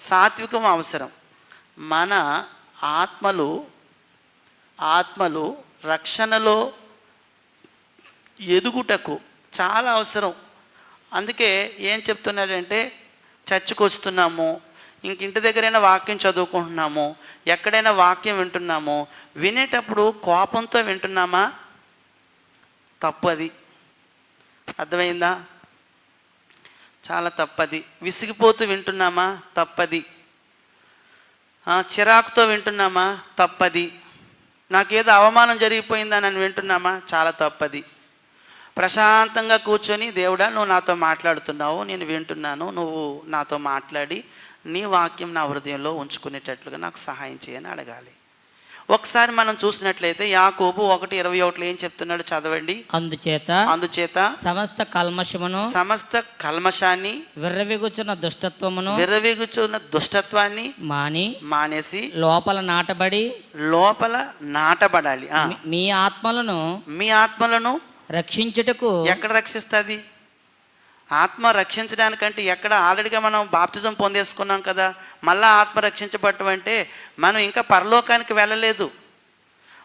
సాత్వికం అవసరం. మన ఆత్మలు రక్షణలో ఎదుగుటకు చాలా అవసరం. అందుకే ఏం చెప్తున్నాడంటే చర్చికి వస్తున్నాము, ఇంటి దగ్గరైనా వాక్యం చదువుకుంటున్నాము, ఎక్కడైనా వాక్యం వింటున్నాము, వినేటప్పుడు కోపంతో వింటున్నామా? తప్పది. అర్థమైందా? చాలా తప్పది. విసిగిపోతూ వింటున్నామా? తప్పది. చిరాకుతో వింటున్నామా? తప్పది. నాకేదో అవమానం జరిగిపోయిందని అని వింటున్నామా? చాలా తప్పది. ప్రశాంతంగా కూర్చొని, దేవుడా నువ్వు నాతో మాట్లాడుతున్నావు, నేను వింటున్నాను, నువ్వు నాతో మాట్లాడి నీ వాక్యం నా హృదయంలో ఉంచుకునేటట్లుగా నాకు సహాయం చేయని అడగాలి. ఒకసారి మనం చూసినట్లయితే యాకోబు 1:21 ఏం చెప్తున్నాడు చదవండి. అందుచేత సమస్త కల్మషాన్ని విర్రవీగుచున్న దుష్టత్వాన్ని మానేసి లోపల నాటబడాలి. మీ ఆత్మలను రక్షించుటకు. ఎక్కడ రక్షిస్తుంది? ఆత్మ రక్షించడానికంటే ఎక్కడ? ఆల్రెడీగా మనం బాప్తిజం పొందేసుకున్నాం కదా. మళ్ళీ ఆత్మ రక్షించబడటం అంటే మనం ఇంకా పరలోకానికి వెళ్ళలేదు.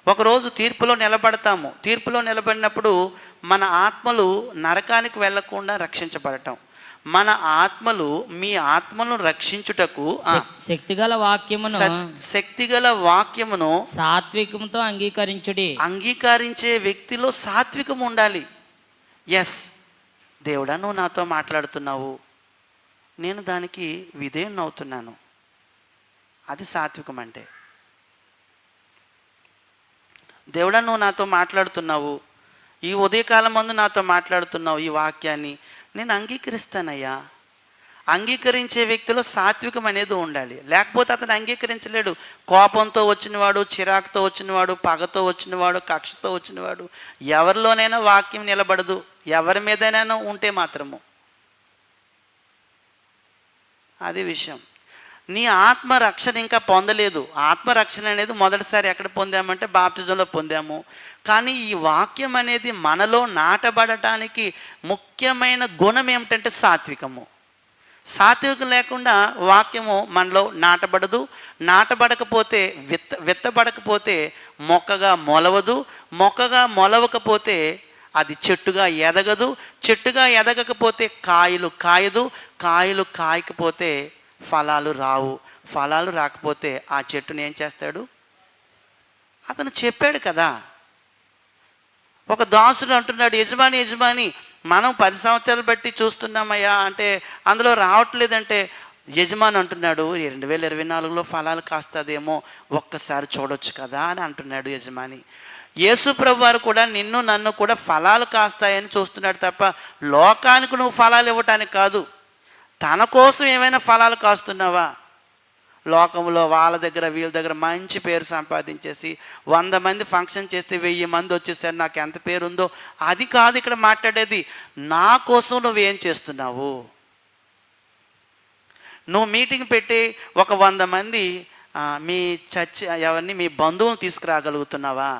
ఒకరోజు తీర్పులో నిలబడతాము. తీర్పులో నిలబడినప్పుడు మన ఆత్మలు నరకానికి వెళ్ళకుండా రక్షించబడటం. మన ఆత్మలు మీ ఆత్మలను రక్షించుటకు శక్తిగల వాక్యమును సాత్వికంతో అంగీకరించే వ్యక్తిలో సాత్వికం ఉండాలి. ఎస్, దేవుడా నువ్వు నాతో మాట్లాడుతున్నావు, నేను దానికి విధేయుని అవుతున్నాను. అది సాత్వికం అంటే. దేవుడా నువ్వు నాతో మాట్లాడుతున్నావు, ఈ ఉదయకాలం ముందు నాతో మాట్లాడుతున్నావు, ఈ వాక్యాన్ని నేను అంగీకరిస్తానయ్యా. అంగీకరించే వ్యక్తిలో సాత్వికం అనేది ఉండాలి. లేకపోతే అతను అంగీకరించలేడు. కోపంతో వచ్చినవాడు, చిరాకుతో వచ్చినవాడు, పగతో వచ్చినవాడు, కక్షతో వచ్చినవాడు, ఎవరిలోనైనా వాక్యం నిలబడదు. ఎవరి మీదైనా ఉంటే మాత్రము. అది విషయం. నీ ఆత్మరక్షణ ఇంకా పొందలేదు. ఆత్మరక్షణ అనేది మొదటిసారి ఎక్కడ పొందామంటే బాప్తిజంలో పొందాము. కానీ ఈ వాక్యం అనేది మనలో నాటబడటానికి ముఖ్యమైన గుణం ఏమిటంటే సాత్వికము. సాత్వికం లేకుండా వాక్యము మనలో నాటబడదు. నాటబడకపోతే విత్తబడకపోతే మొక్కగా మొలవదు. మొక్కగా మొలవకపోతే అది చెట్టుగా ఎదగదు. చెట్టుగా ఎదగకపోతే కాయలు కాయదు. కాయలు కాయకపోతే ఫలాలు రావు. ఫలాలు రాకపోతే ఆ చెట్టుని ఏం చేస్తాడు? అతను చెప్పాడు కదా. ఒక దాసుడు అంటున్నాడు, యజమాని మనం 10 సంవత్సరాలు బట్టి చూస్తున్నామయ్యా అంటే అందులో రావట్లేదంటే, యజమాని అంటున్నాడు 2024లో ఫలాలు కాస్తుందేమో, ఒక్కసారి చూడొచ్చు కదా అని అంటున్నాడు యజమాని. యేసు ప్రభు వారు కూడా నిన్ను నన్ను కూడా ఫలాలు కాస్తాయని చూస్తున్నాడు తప్ప లోకానికి నువ్వు ఫలాలు ఇవ్వటానికి కాదు. తన కోసం ఏమైనా ఫలాలు కాస్తున్నావా? లోకంలో వాళ్ళ దగ్గర వీళ్ళ దగ్గర మంచి పేరు సంపాదించేసి 100 మంది ఫంక్షన్ చేస్తే 1000 మంది వచ్చేసారు, నాకు ఎంత పేరు ఉందో అది కాదు ఇక్కడ మాట్లాడేది. నా కోసం నువ్వేం చేస్తున్నావు? నువ్వు మీటింగ్ పెట్టి ఒక 100 మంది మీ చర్చ్ ఎవరిని మీ బంధువులు తీసుకురాగలుగుతున్నావా?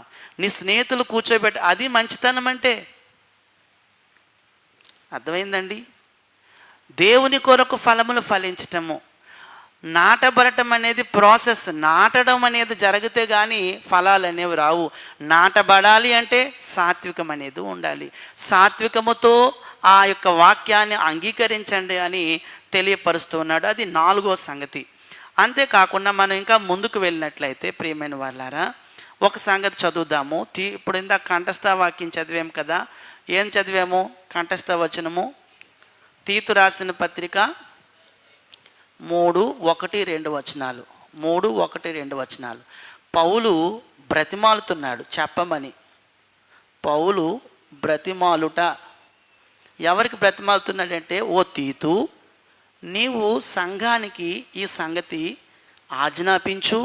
నీ స్నేహితులు కూర్చోబెట్టి, అది మంచితనం అంటే. అర్థమైందండి? దేవుని కొరకు ఫలములు ఫలించటము, నాటబడటం అనేది ప్రాసెస్. నాటడం అనేది జరిగితే కానీ ఫలాలు అనేవి రావు. నాటబడాలి అంటే సాత్వికం అనేది ఉండాలి. సాత్వికముతో ఆ యొక్క వాక్యాన్ని అంగీకరించండి అని తెలియపరుస్తున్నాడు. అది 4వ సంగతి. అంతేకాకుండా మనం ఇంకా ముందుకు వెళ్ళినట్లయితే ప్రియమైన వాళ్ళారా, ఒక సంగతి చదువుదాము. ఇప్పుడు ఇందాక కంఠస్థ వాక్యం చదివాము కదా. ఏం చదివాము? కంఠస్థ వచనము తీతు రాసిన పత్రిక 3:1-2 వచనాలు. 3:1-2 వచనాలు. పౌలు బ్రతిమాలుతున్నాడు చెప్పమని. పౌలు బ్రతిమాలుట ఎవరికి బ్రతిమాలుతున్నాడంటే, ఓ తీతు నీవు సంఘానికి ఈ సంగతి ఆజ్ఞాపించు,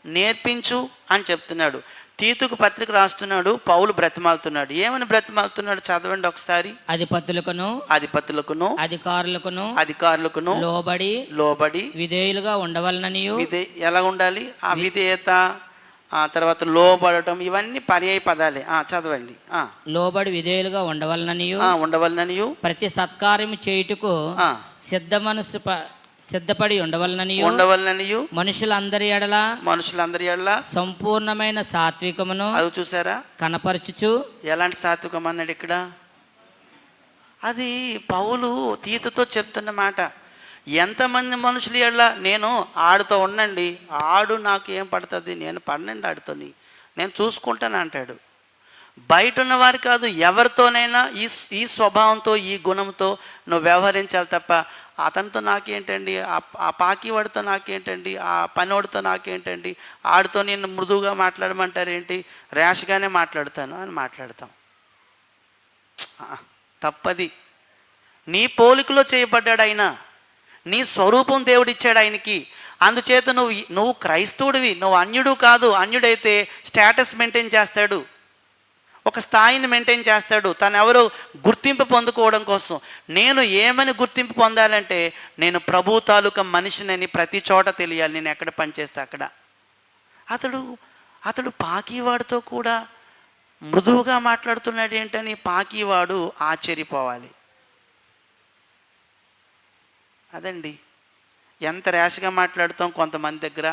నేర్పించు అని చెప్తున్నాడు. తీతుకు పత్రిక రాస్తున్నాడు, పౌలు బ్రతిమాలుతున్నాడు. ఏమని బ్రతిమాలుతున్నాడు చదవండి ఒకసారి. అధిపతులకును అధికారులకును లోబడి విధేయులుగా ఉండవలననియు. ఎలా ఉండాలి? ఆ విధేయత, ఆ తర్వాత లోబడటం, ఇవన్నీ పర్యాయ పదాలే. చదవండి. లోబడి విధేయులుగా ఉండవలననియు ప్రతి సత్కార్యము చేయుటకు సిద్ధపడి ఉండవలననియు మనుషులందరి ఎడల సంపూర్ణమైన సాత్వికమును అది చూసారా కనపరచుచు. ఎలాంటి సాత్వికం అన్నాడు ఇక్కడ? అది పౌలు తీతుతో చెప్తున్న మాట. ఎంతమంది మనుషులు ఎడల నేను ఆడుతో ఉండండి, ఆడు నాకు ఏం పడుతుంది, నేను పడనండి ఆడుతోని, నేను చూసుకుంటాను అంటాడు. బయట ఉన్నవారు కాదు, ఎవరితోనైనా ఈ స్వభావంతో, ఈ గుణంతో నువ్వు వ్యవహరించాలి తప్ప అతనితో నాకేంటండి, ఆ పాకివాడితో నాకేంటండి, ఆ పనివాడితో నాకేంటండి, ఆడితో నేను మృదువుగా మాట్లాడమంటారు ఏంటి, ర్యాష్గానే మాట్లాడతాను అని మాట్లాడతాం. తప్పది. నీ పోలికలో చేయబడ్డాడు ఆయన, నీ స్వరూపం దేవుడిచ్చాడు ఆయనకి. అందుచేత నువ్వు క్రైస్తవుడివి, నువ్వు అన్యుడు కాదు. అన్యుడైతే స్టేటస్ మెయింటైన్ చేస్తాడు, ఒక స్థాయిని మెయింటైన్ చేస్తాడు, తను ఎవరో గుర్తింపు పొందుకోవడం కోసం. నేను ఏమని గుర్తింపు పొందాలంటే నేను ప్రభు తాలూకా మనిషినని ప్రతి చోట తెలియాలి, నేను ఎక్కడ పనిచేస్తే అక్కడ. అతడు పాకీవాడితో కూడా మృదువుగా మాట్లాడుతున్నాడు ఏంటని పాకీవాడు ఆశ్చర్యపోవాలి. అదండి, ఎంత ర్యాష్గా మాట్లాడుతాం కొంతమంది దగ్గర,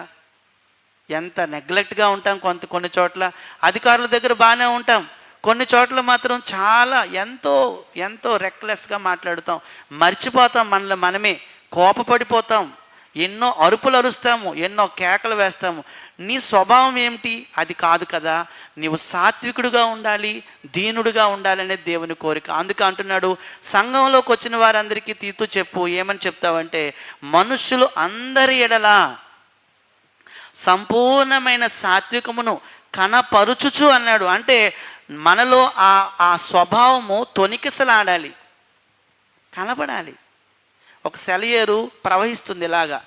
ఎంత నెగ్లెక్ట్గా ఉంటాం కొన్ని చోట్ల. అధికారుల దగ్గర బాగానే ఉంటాం, కొన్ని చోట్ల మాత్రం చాలా ఎంతో రెక్లెస్గా మాట్లాడుతాం. మర్చిపోతాం మనల్ని మనమే, కోపపడిపోతాం, ఎన్నో అరుపులు అరుస్తాము, ఎన్నో కేకలు వేస్తాము. నీ స్వభావం ఏమిటి? అది కాదు కదా. నీవు సాత్వికుడుగా ఉండాలి, దీనుడుగా ఉండాలనేది దేవుని కోరిక. అందుకే అంటున్నాడు, సంఘంలోకి వచ్చిన వారందరికీ తీతు చెప్పు. ఏమని చెప్తావంటే, మనుషులు అందరి ఎడల సంపూర్ణమైన సాత్వికమును కనపరుచుచు అన్నాడు. అంటే మనలో ఆ స్వభావము తొణికిసలాడాలి, కనపడాలి. ఒక సెలయేరు ప్రవహిస్తుంది ఇలాగా,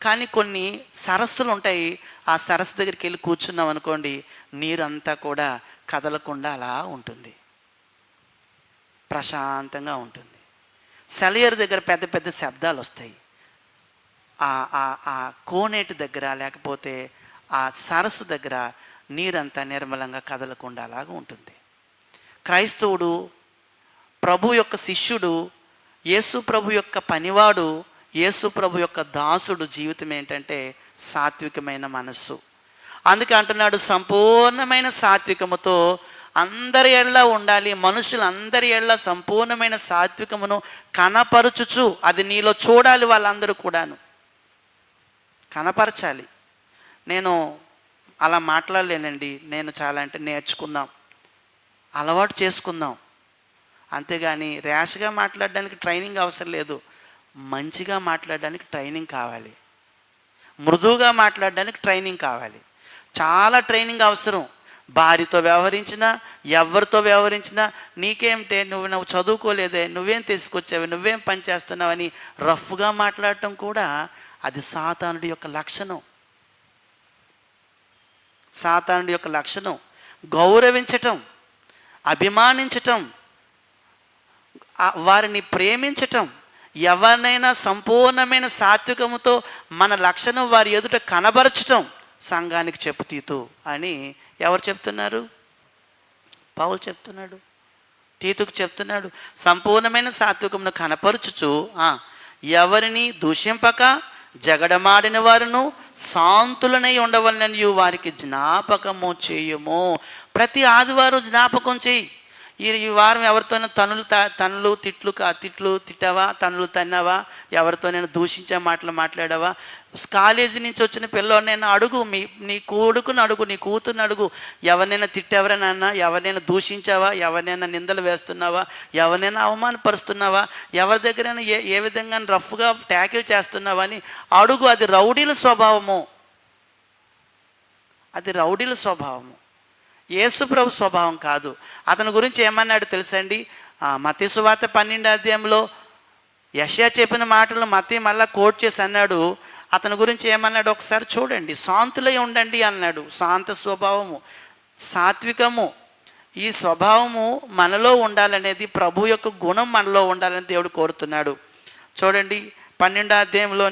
కానీ కొన్ని సరస్సులు ఉంటాయి. ఆ సరస్సు దగ్గరికి వెళ్ళి కూర్చున్నాం అనుకోండి, నీరంతా కూడా కదలకుండా అలా ఉంటుంది, ప్రశాంతంగా ఉంటుంది. సెలయేరు దగ్గర పెద్ద పెద్ద శబ్దాలు వస్తాయి. ఆ కోనేటి దగ్గర లేకపోతే ఆ సరస్సు దగ్గర నీరంతా నిర్మలంగా కదలకుండా అలాగా ఉంటుంది. క్రైస్తవుడు, ప్రభు యొక్క శిష్యుడు, యేసు ప్రభు యొక్క పనివాడు, యేసు ప్రభు యొక్క దాసుడు జీవితం ఏంటంటే సాత్వికమైన మనస్సు. అందుకే అంటున్నాడు, సంపూర్ణమైన సాత్వికముతో అందరి ఎడల ఉండాలి. మనుషులందరి ఎడల సంపూర్ణమైన సాత్వికమును కనపరుచుచు, అది నీలో చూడాలి, వాళ్ళందరూ కూడాను కనపరచాలి. నేను అలా మాట్లాడలేనండి, నేను చాలా అంటే నేర్చుకుందాం, అలవాటు చేసుకుందాం. అంతేగాని ర్యాష్గా మాట్లాడడానికి ట్రైనింగ్ అవసరం లేదు. మంచిగా మాట్లాడడానికి ట్రైనింగ్ కావాలి, మృదువుగా మాట్లాడడానికి ట్రైనింగ్ కావాలి, చాలా ట్రైనింగ్ అవసరం. భార్యతో వ్యవహరించినా, ఎవరితో వ్యవహరించినా, నీకేమిటే, నువ్వు చదువుకోలేదే, నువ్వేం తీసుకొచ్చావు, నువ్వేం పని చేస్తున్నావని రఫ్గా మాట్లాడటం కూడా అది సాతానుడి యొక్క లక్షణం. సాతానుడి యొక్క లక్షణం గౌరవించటం, అభిమానించటం, వారిని ప్రేమించటం. ఎవరినైనా సంపూర్ణమైన సాత్వికముతో మన లక్షణం వారి ఎదుట కనబరచటం సంఘానికి చెప్పు తీతు అని ఎవరు చెప్తున్నారు? పౌలు చెప్తున్నాడు, తీతుకు చెప్తున్నాడు. సంపూర్ణమైన సాత్వికమును కనపరుచుచు ఎవరిని దూషింపక జగడమాడిన వారును శాంతులనై ఉండవలనని వారికి జ్ఞాపకము చేయము. ప్రతి ఆదివారం జ్ఞాపకం చేయి. ఈ వారం ఎవరితోనైనా తనులు తిట్లు తిట్టావా, తనులు తన్నావా, ఎవరితోనైనా దూషించే మాటలు మాట్లాడావా? కాలేజీ నుంచి వచ్చిన పిల్లోనైనా అడుగు, నీ కొడుకుని అడుగు, నీ కూతుర్ని అడుగు, ఎవరినైనా తిట్టెవరైనా, ఎవరినైనా దూషించావా, ఎవరినైనా నిందలు వేస్తున్నావా, ఎవరినైనా అవమానపరుస్తున్నావా, ఎవరి దగ్గరైనా ఏ విధంగా రఫ్గా ట్యాకిల్ చేస్తున్నావా అని అడుగు. అది రౌడీల స్వభావము, అది రౌడీల స్వభావము, యేసు ప్రభు స్వభావం కాదు. అతని గురించి ఏమన్నాడు తెలుసండి? మత్తయి సువార్త 12వ అధ్యాయంలో యెషయా చెప్పిన మాటలు మత్తయి మళ్ళా కోట్ చేసి అన్నాడు. అతని గురించి ఏమన్నాడు ఒకసారి చూడండి. శాంతులై ఉండండి అన్నాడు. శాంత స్వభావము, సాత్వికము, ఈ స్వభావము మనలో ఉండాలనేది, ప్రభు యొక్క గుణం మనలో ఉండాలని దేవుడు కోరుతున్నాడు. చూడండి 12వ అధ్యాయంలో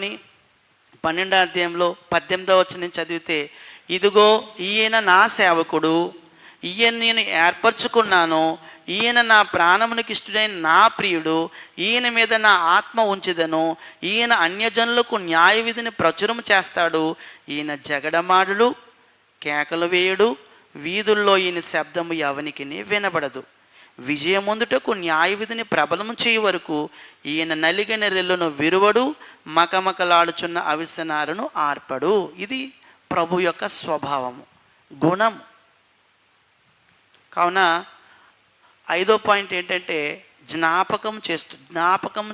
18వ వచనం చదివితే, ఇదిగో ఈయన నా సేవకుడు, ఈయన నేను ఏర్పరచుకున్నాను, ఈయన నా ప్రాణమునికి ఇష్టడైన నా ప్రియుడు, ఈయన మీద నా ఆత్మ ఉంచెదను, ఈయన అన్యజనులకు న్యాయ విధిని ప్రచురం చేస్తాడు, ఈయన జగడమాడుడు, కేకలు వేయుడు, వీధుల్లో ఈయన శబ్దము ఎవనికి వినబడదు, విజయముందుటకు న్యాయ విధిని ప్రబలము చేయ వరకు ఈయన నలిగిన రెల్లును విరువడు, మకమకలాడుచున్న అవిసనాలను ఆర్పడు. ఇది ప్రభు యొక్క స్వభావము, గుణం. కావున 5వ పాయింట్ ఏంటంటే జ్ఞాపకం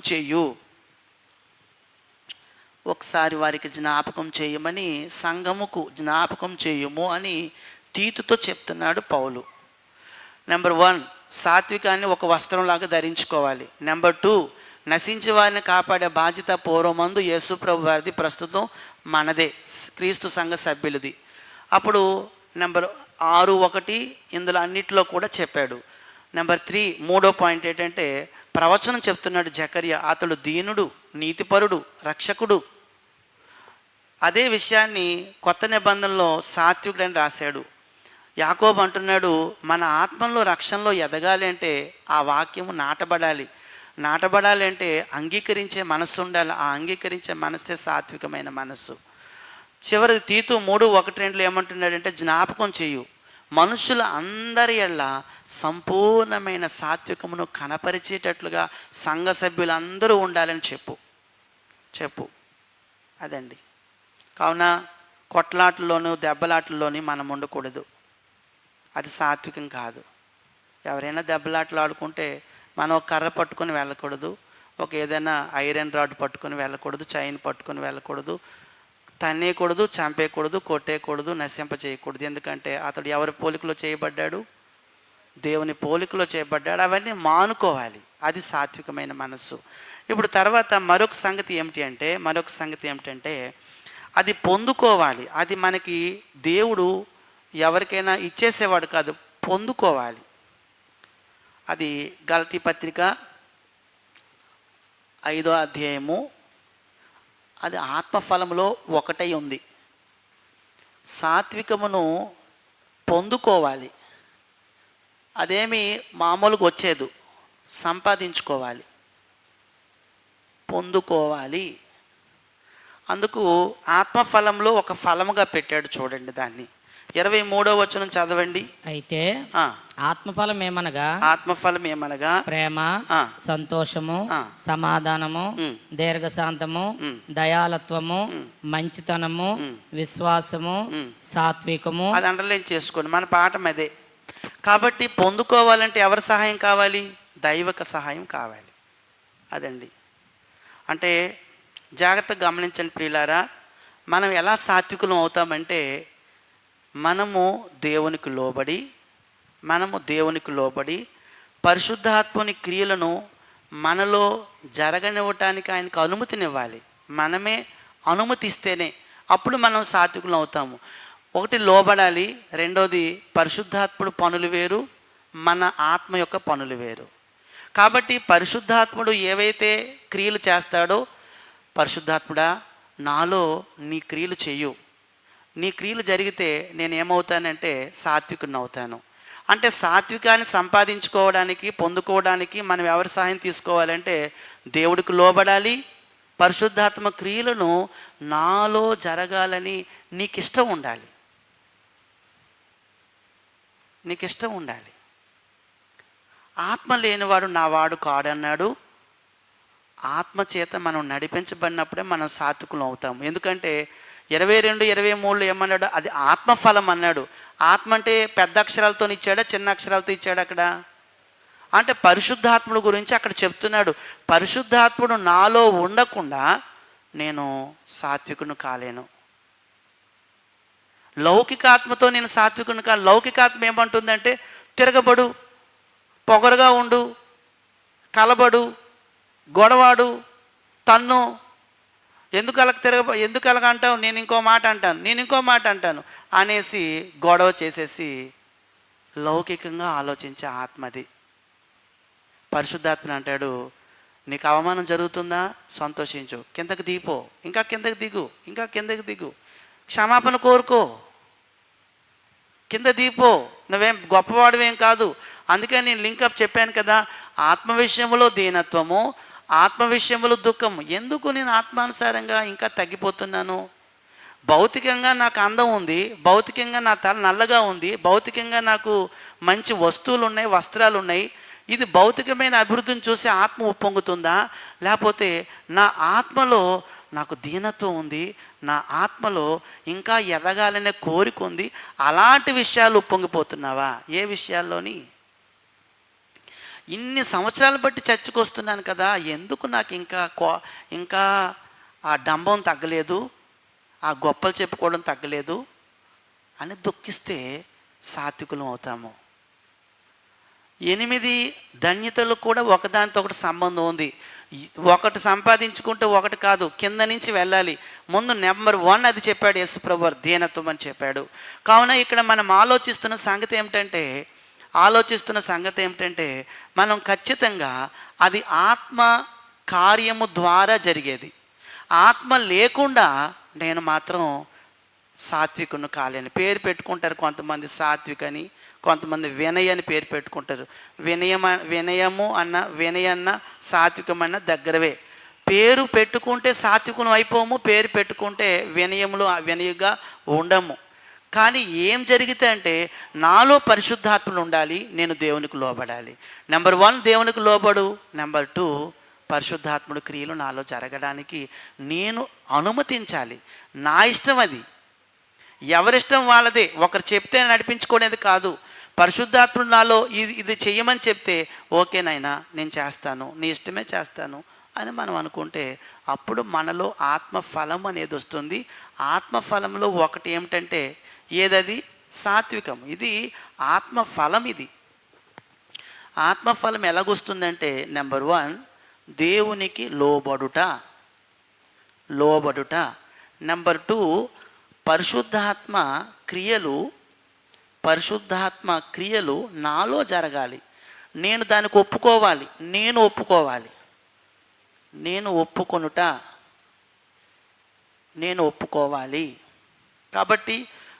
చేయు. ఒకసారి వారికి జ్ఞాపకం చేయమని, సంఘముకు జ్ఞాపకం చేయుము అని తీతుతో చెప్తున్నాడు పౌలు. నెంబర్ 1, సాత్వికాన్ని ఒక వస్త్రంలాగా ధరించుకోవాలి. నెంబర్ 2, నశించే వారిని కాపాడే బాధ్యత పూర్వమందు యేసు ప్రభు వారిది, ప్రస్తుతం మనదే, క్రీస్తు సంఘ సభ్యులది. అప్పుడు నెంబర్ 6:1 ఇందులో అన్నిటిలో కూడా చెప్పాడు. నెంబర్ 3, 3వ పాయింట్ ఏంటంటే ప్రవచనం చెప్తున్నాడు జకర్యా. అతడు దీనుడు, నీతిపరుడు, రక్షకుడు. అదే విషయాన్ని కొత్త నిబంధనలో సాత్వికుడని రాశాడు. యాకోబు అంటున్నాడు, మన ఆత్మలో రక్షణలో ఎదగాలి అంటే ఆ వాక్యము నాటబడాలి అంటే అంగీకరించే మనస్సు ఉండాలి. ఆ అంగీకరించే మనస్సే సాత్వికమైన మనస్సు. చివరి తీతు 3:1-2 ఏమంటున్నాడంటే జ్ఞాపకం చేయు, మనుషుల అందరి ఎడల సంపూర్ణమైన సాత్వికమును కనపరిచేటట్లుగా సంఘ సభ్యులందరూ ఉండాలని చెప్పు. అదండి. కావున కొట్లాటల్లోనూ దెబ్బలాటల్లోని మనం ఉండకూడదు. అది సాత్వికం కాదు. ఎవరైనా దెబ్బలాటలు ఆడుకుంటే మనం ఒక కర్ర పట్టుకొని వెళ్ళకూడదు, ఒక ఏదైనా ఐరన్ రాడ్ పట్టుకొని వెళ్ళకూడదు, చైన్ పట్టుకొని వెళ్ళకూడదు, తన్నేయకూడదు, చంపేయకూడదు, కొట్టేయకూడదు, నశింప చేయకూడదు. ఎందుకంటే అతడు ఎవరి పోలికలో చేయబడ్డాడు? దేవుని పోలికలో చేయబడ్డాడు. అవన్నీ మానుకోవాలి. అది సాత్వికమైన మనస్సు. ఇప్పుడు తర్వాత మరొక సంగతి ఏమిటంటే అది పొందుకోవాలి. అది మనకి దేవుడు ఎవరికైనా ఇచ్చేసేవాడు కాదు, పొందుకోవాలి. అది గలతీ పత్రిక 5వ అధ్యాయము, అది ఆత్మఫలములో ఒకటై ఉంది. సాత్వికమును పొందుకోవాలి. అదేమి మామూలుగా వచ్చేది, సంపాదించుకోవాలి, పొందుకోవాలి. అందుకు ఆత్మఫలంలో ఒక ఫలముగా పెట్టాడు. చూడండి దాన్ని. 23వ వచనం చదవండి. అయితే ఆత్మఫలం ఏమనగా ప్రేమ, సంతోషము, సమాధానము, దీర్ఘశాంతము, దయాలత్వము, మంచితనము, విశ్వాసము, సాత్వికము. అది అండర్లైన్ చేసుకోండి, మన పాఠం అదే. కాబట్టి పొందుకోవాలంటే ఎవరి సహాయం కావాలి? దైవిక సహాయం కావాలి. అదండి. అంటే జాగ్రత్తగా గమనించండి ప్రియులారా, మనం ఎలా సాత్వికులం అవుతామంటే మనము దేవునికి లోబడి పరిశుద్ధాత్మని క్రియలను మనలో జరగనివ్వటానికి ఆయనకు అనుమతినివ్వాలి. మనమే అనుమతిస్తేనే అప్పుడు మనం సాత్వికులం అవుతాము. ఒకటి లోబడాలి, రెండోది పరిశుద్ధాత్ముడు పనులు వేరు, మన ఆత్మ యొక్క పనులు వేరు. కాబట్టి పరిశుద్ధాత్ముడు ఏవైతే క్రియలు చేస్తాడో, పరిశుద్ధాత్ముడా నాలో నీ క్రియలు చెయ్యు, నీ క్రియలు జరిగితే నేను ఏమవుతానంటే సాత్వికుని అవుతాను. అంటే సాత్వికాన్ని సంపాదించుకోవడానికి, పొందుకోవడానికి మనం ఎవరి సహాయం తీసుకోవాలంటే దేవుడికి లోబడాలి. పరిశుద్ధాత్మ క్రియలను నాలో జరగాలని నీకు ఇష్టం ఉండాలి. ఆత్మ లేనివాడు నా వాడు కాడన్నాడు. ఆత్మ చేత మనం నడిపించబడినప్పుడే మనం సాత్వికులం అవుతాము. ఎందుకంటే 22, 23 ఏమన్నాడు? అది ఆత్మఫలం అన్నాడు. ఆత్మ అంటే పెద్ద అక్షరాలతో ఇచ్చాడా, చిన్న అక్షరాలతో ఇచ్చాడు? అక్కడ అంటే పరిశుద్ధాత్ముడు గురించి అక్కడ చెప్తున్నాడు. పరిశుద్ధాత్ముడు నాలో ఉండకుండా నేను సాత్వికుని కాలేను. లౌకికాత్మతో నేను సాత్వికుని కాదు. లౌకికాత్మ ఏమంటుందంటే తిరగబడు, పొగరుగా ఉండు, కలబడు, గొడవాడు, తన్ను, ఎందుకు అలాగ అంటావు, నేను ఇంకో మాట అంటాను అనేసి గొడవ చేసేసి లౌకికంగా ఆలోచించే ఆత్మది. పరిశుద్ధాత్మ అంటాడు, నీకు అవమానం జరుగుతుందా, సంతోషించు, కిందకి దిగిపో, ఇంకా కిందకి దిగు, క్షమాపణ కోరుకో, కింద దిగిపో, నువ్వేం గొప్పవాడివేం కాదు. అందుకే నేను లింకప్ చెప్పాను కదా, ఆత్మ విషయంలో దీనత్వము, ఆత్మ విషయంలో దుఃఖము. ఎందుకు నేను ఆత్మానుసారంగా ఇంకా తగ్గిపోతున్నాను? భౌతికంగా నాకు అందం ఉంది, భౌతికంగా నా తల నల్లగా ఉంది, భౌతికంగా నాకు మంచి వస్తువులు ఉన్నాయి, వస్త్రాలు ఉన్నాయి. ఇది భౌతికమైన అభివృద్ధిని చూసి ఆత్మ ఉప్పొంగుతుందా, లేకపోతే నా ఆత్మలో నాకు దీనత్వం ఉంది, నా ఆత్మలో ఇంకా ఎదగాలనే కోరిక ఉంది, అలాంటి విషయాలు ఉప్పొంగిపోతున్నావా? ఏ విషయాల్లోని? ఇన్ని సంవత్సరాలు బట్టి చర్చకు వస్తున్నాను కదా, ఎందుకు నాకు ఇంకా ఆ డంబం తగ్గలేదు, ఆ గొప్పలు చెప్పుకోవడం తగ్గలేదు అని దుఃఖిస్తే సాత్వికులం అవుతాము. 8 ధన్యతలు కూడా ఒకదానితో ఒకటి సంబంధం ఉంది. ఒకటి సంపాదించుకుంటే ఒకటి కాదు, కింద నుంచి వెళ్ళాలి. ముందు నెంబర్ 1 అది చెప్పాడు యేసుప్రభు వారు, దీనత్వం అని చెప్పాడు. కావున ఇక్కడ మనం ఆలోచిస్తున్న సంగతి ఏమిటంటే మనం ఖచ్చితంగా అది ఆత్మ కార్యము ద్వారా జరిగేది. ఆత్మ లేకుండా నేను మాత్రం సాత్వికుని కాలేని పేరు పెట్టుకుంటారు కొంతమంది, సాత్వికని, కొంతమంది వినయ అని పేరు పెట్టుకుంటారు. వినయన్న సాత్వికమన్న దగ్గరవే. పేరు పెట్టుకుంటే సాత్వికుని అయిపోము, పేరు పెట్టుకుంటే వినయుగా ఉండము. కానీ ఏం జరిగితే అంటే నాలో పరిశుద్ధాత్మలు ఉండాలి, నేను దేవునికి లోబడాలి. నెంబర్ 1 దేవునికి లోబడు, నెంబర్ 2 పరిశుద్ధాత్ముడు క్రియలు నాలో జరగడానికి నేను అనుమతించాలి. నా ఇష్టం అది, ఎవరిష్టం వాళ్ళదే. ఒకరు చెప్తే నడిపించుకునేది కాదు. పరిశుద్ధాత్ముడు నాలో ఇది చెయ్యమని చెప్తే ఓకే నాయనా నేను చేస్తాను, నీ ఇష్టమే చేస్తాను అని మనం అనుకుంటే అప్పుడు మనలో ఆత్మఫలం అనేది వస్తుంది. ఆత్మఫలంలో ఒకటి ఏమిటంటే ఏదది? సాత్వికం. ఇది ఆత్మఫలం. ఇది ఆత్మఫలం ఎలాగొస్తుందంటే నెంబర్ 1 దేవునికి లోబడుట. నెంబర్ 2 పరిశుద్ధాత్మ క్రియలు నాలో జరగాలి. నేను దానికి ఒప్పుకోవాలి. నేను ఒప్పుకోవాలి. కాబట్టి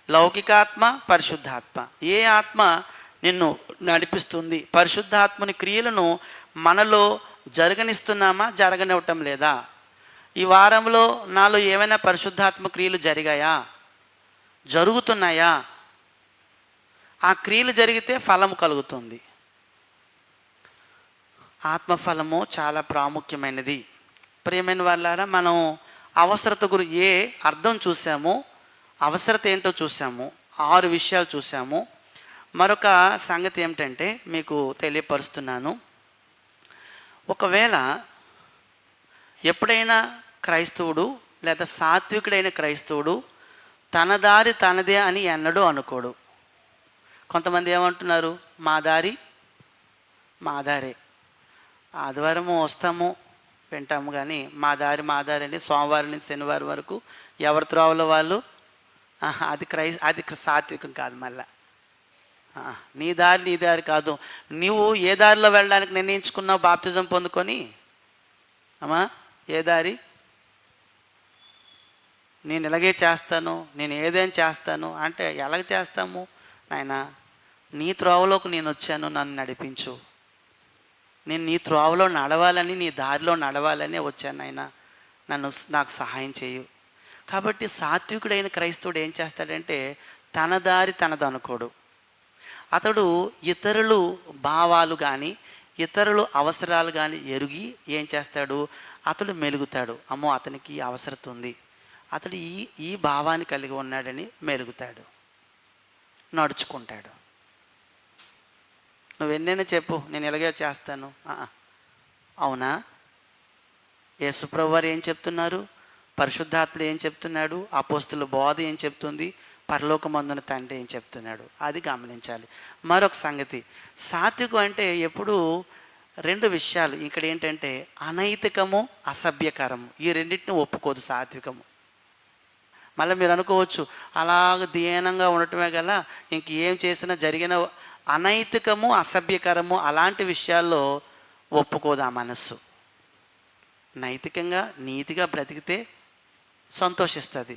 లౌకికాత్మ, పరిశుద్ధాత్మ, ఏ ఆత్మ నిన్ను నడిపిస్తుంది? పరిశుద్ధాత్మని క్రియలను మనలో జరగనిస్తున్నామా, జరగనివ్వటం లేదా? ఈ వారంలో నాలో ఏమైనా పరిశుద్ధాత్మ క్రియలు జరిగాయా, జరుగుతున్నాయా? ఆ క్రియలు జరిగితే ఫలం కలుగుతుంది. ఆత్మఫలము చాలా ప్రాముఖ్యమైనది. ప్రియమైన వాళ్ళారా, మనం అవసరత ఏ అర్థం చూసామో, అవసరత ఏంటో చూసాము, 6 విషయాలు చూసాము. మరొక సంగతి ఏమిటంటే మీకు తెలియపరుస్తున్నాను. ఒకవేళ ఎప్పుడైనా క్రైస్తవుడు లేదా సాత్వికుడైన క్రైస్తవుడు తన దారి తనదే అని ఎన్నడూ అనుకోడు. కొంతమంది ఏమంటున్నారు, మా దారే, ఆదివారం వస్తాము వింటాము కానీ మా దారి అని సోమవారం నుంచి శనివారం వరకు ఎవరి త్రోవలో వాళ్ళు. అది సాత్వికం కాదు. మళ్ళా నీ దారి కాదు. నువ్వు ఏ దారిలో వెళ్ళడానికి నిర్ణయించుకున్నావు బాప్తిజం పొందుకొని? అమ్మా ఏ దారి? నేను ఇలాగే చేస్తాను, నేను ఏదైనా చేస్తాను అంటే ఎలాగ చేస్తాము నాయనా? నీ త్రోవలోకి నేను వచ్చాను, నన్ను నడిపించు. నేను నీ త్రోవలో నడవాలని, నీ దారిలో నడవాలని వచ్చాను నాయనా, నాకు సహాయం చేయు. కాబట్టి సాత్వికుడైన క్రైస్తవుడు ఏం చేస్తాడంటే తన దారి తనది అనుకోడు. అతడు ఇతరులు భావాలు కానీ ఇతరులు అవసరాలు కానీ ఎరిగి ఏం చేస్తాడు? అతడు మెలుగుతాడు. అమ్మో అతనికి అవసరత ఉంది, అతడు ఈ భావాన్ని కలిగి ఉన్నాడని మెలుగుతాడు, నడుచుకుంటాడు. నువ్వెన్నైనా చెప్పు, నేను ఇలాగే చేస్తాను. అవునా? యేసుప్రభువు వారు ఏం చెప్తున్నారు? పరిశుద్ధాత్ముడు ఏం చెప్తున్నాడు? అపోస్తుల బోధ ఏం చెప్తుంది? పరలోకమందున తండ్రి ఏం చెప్తున్నాడు? అది గమనించాలి. మరొక సంగతి, సాత్వికం అంటే ఎప్పుడు రెండు విషయాలు ఇక్కడ ఏంటంటే అనైతికము, అసభ్యకరము, ఈ రెండింటిని ఒప్పుకోదు సాత్వికము. మళ్ళీ మీరు అనుకోవచ్చు అలాగ దీనంగా ఉండటమే గల ఇంకేం చేసినా జరిగిన అనైతికము, అసభ్యకరము అలాంటి విషయాల్లో ఒప్పుకోదు ఆ మనస్సు. నైతికంగా నీతిగా బ్రతికితే సంతోషిస్తుంది.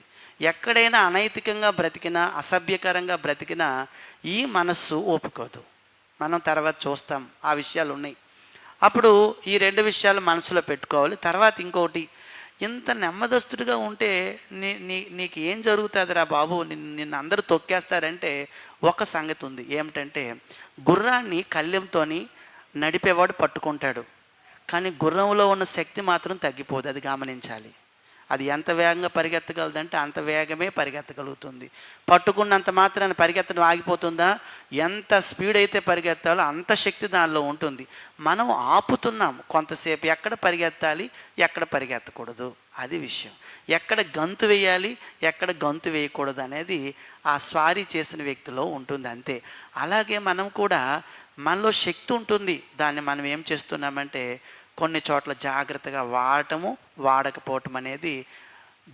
ఎక్కడైనా అనైతికంగా బ్రతికినా, అసభ్యకరంగా బ్రతికినా ఈ మనస్సు ఒప్పుకోదు. మనం తర్వాత చూస్తాం, ఆ విషయాలు ఉన్నాయి. అప్పుడు ఈ రెండు విషయాలు మనసులో పెట్టుకోవాలి. తర్వాత ఇంకోటి, ఇంత నెమ్మదస్తుడిగా ఉంటే నీకు ఏం జరుగుతుందిరా బాబు, నిన్ను అందరూ తొక్కేస్తారంటే ఒక సంగతి ఉంది. ఏమిటంటే గుర్రాన్ని కళ్ళెంతో నడిపేవాడు పట్టుకుంటాడు, కానీ గుర్రంలో ఉన్న శక్తి మాత్రం తగ్గిపోదు. అది గమనించాలి. అది ఎంత వేగంగా పరిగెత్తగలదంటే అంత వేగమే పరిగెత్తగలుగుతుంది. పట్టుకున్నంత మాత్రాన్ని పరిగెత్తడం ఆగిపోతుందా? ఎంత స్పీడ్ అయితే పరిగెత్తాలో అంత శక్తి దానిలో ఉంటుంది. మనం ఆపుతున్నాం కొంతసేపు. ఎక్కడ పరిగెత్తాలి, ఎక్కడ పరిగెత్తకూడదు, అది విషయం. ఎక్కడ గంతు వేయాలి, ఎక్కడ గంతు వేయకూడదు అనేది ఆ స్వారీ చేసిన వ్యక్తిలో ఉంటుంది, అంతే. అలాగే మనం కూడా, మనలో శక్తి ఉంటుంది, దాన్ని మనం ఏం చేస్తున్నామంటే కొన్ని చోట్ల జాగ్రత్తగా వాడటము, వాడకపోవటం అనేది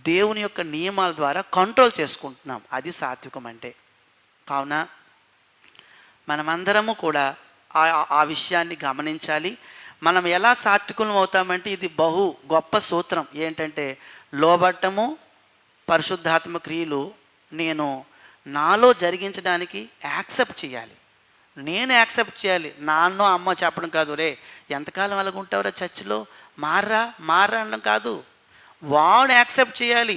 దేవుని యొక్క నియమాల ద్వారా కంట్రోల్ చేసుకుంటున్నాం. అది సాత్వికం అంటే. కావున మనమందరము కూడా ఆ విషయాన్ని గమనించాలి. మనం ఎలా సాత్వికులం అవుతామంటే ఇది బహు గొప్ప సూత్రం. ఏంటంటే లోబట్టము, పరిశుద్ధాత్మ క్రియలు నేను నాలో జరిగించడానికి యాక్సెప్ట్ చేయాలి. నేను యాక్సెప్ట్ చేయాలి. నాన్నో అమ్మ చెప్పడం కాదు, రే ఎంతకాలం అలాగుంటావురా చర్చిలో, మార్రా అనడం కాదు. వాడు యాక్సెప్ట్ చేయాలి,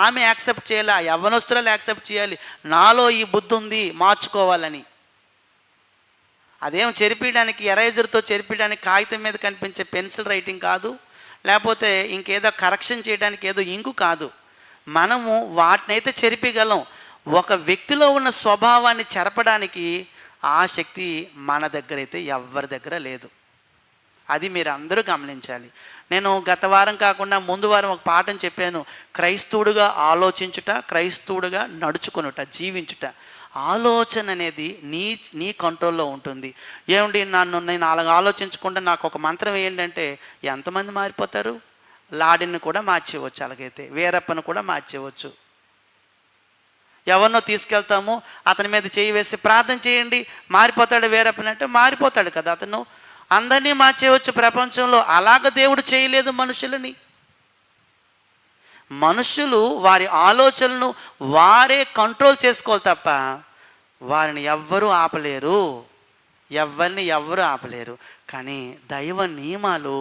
ఆమె యాక్సెప్ట్ చేయాలి, ఆ యవ్వనస్తురాలు యాక్సెప్ట్ చేయాలి, నాలో ఈ బుద్ధి ఉంది మార్చుకోవాలని. అదేం చెరిపించడానికి, ఎరైజర్తో చెరిపించడానికి కాగితం మీద కనిపించే పెన్సిల్ రైటింగ్ కాదు, లేకపోతే ఇంకేదో కరెక్షన్ చేయడానికి ఏదో ఇంకు కాదు. మనము వాటినైతే చెరిపిగలం. ఒక వ్యక్తిలో ఉన్న స్వభావాన్ని చెరపడానికి ఆ శక్తి మన దగ్గర అయితే ఎవరి దగ్గర లేదు. అది మీరు అందరూ గమనించాలి. నేను గత వారం కాకుండా ముందు వారం ఒక పాఠం చెప్పాను, క్రైస్తవుడుగా ఆలోచించుట, క్రైస్తవుడుగా నడుచుకొనుట, జీవించుట. ఆలోచన అనేది నీ కంట్రోల్లో ఉంటుంది. ఏమండి నేను అలాగ ఆలోచించకుండా నాకు ఒక మంత్రం ఏంటంటే ఎంతమంది మారిపోతారు? లాడిని కూడా మార్చేయవచ్చు, అలాగైతే వీరప్పను కూడా మార్చేయవచ్చు. ఎవరినో తీసుకెళ్తాము, అతని మీద చేయి వేసి ప్రార్థన చేయండి, మారిపోతాడు వేరప్పని అంటే మారిపోతాడు కదా అతను. అందరినీ మార్చేయవచ్చు ప్రపంచంలో. అలాగ దేవుడు చేయలేదు మనుషులని. మనుషులు వారి ఆలోచనలను వారే కంట్రోల్ చేసుకోవాలి తప్ప వారిని ఎవ్వరూ ఆపలేరు, ఎవరిని ఎవ్వరూ ఆపలేరు. కానీ దైవ నియమాలు,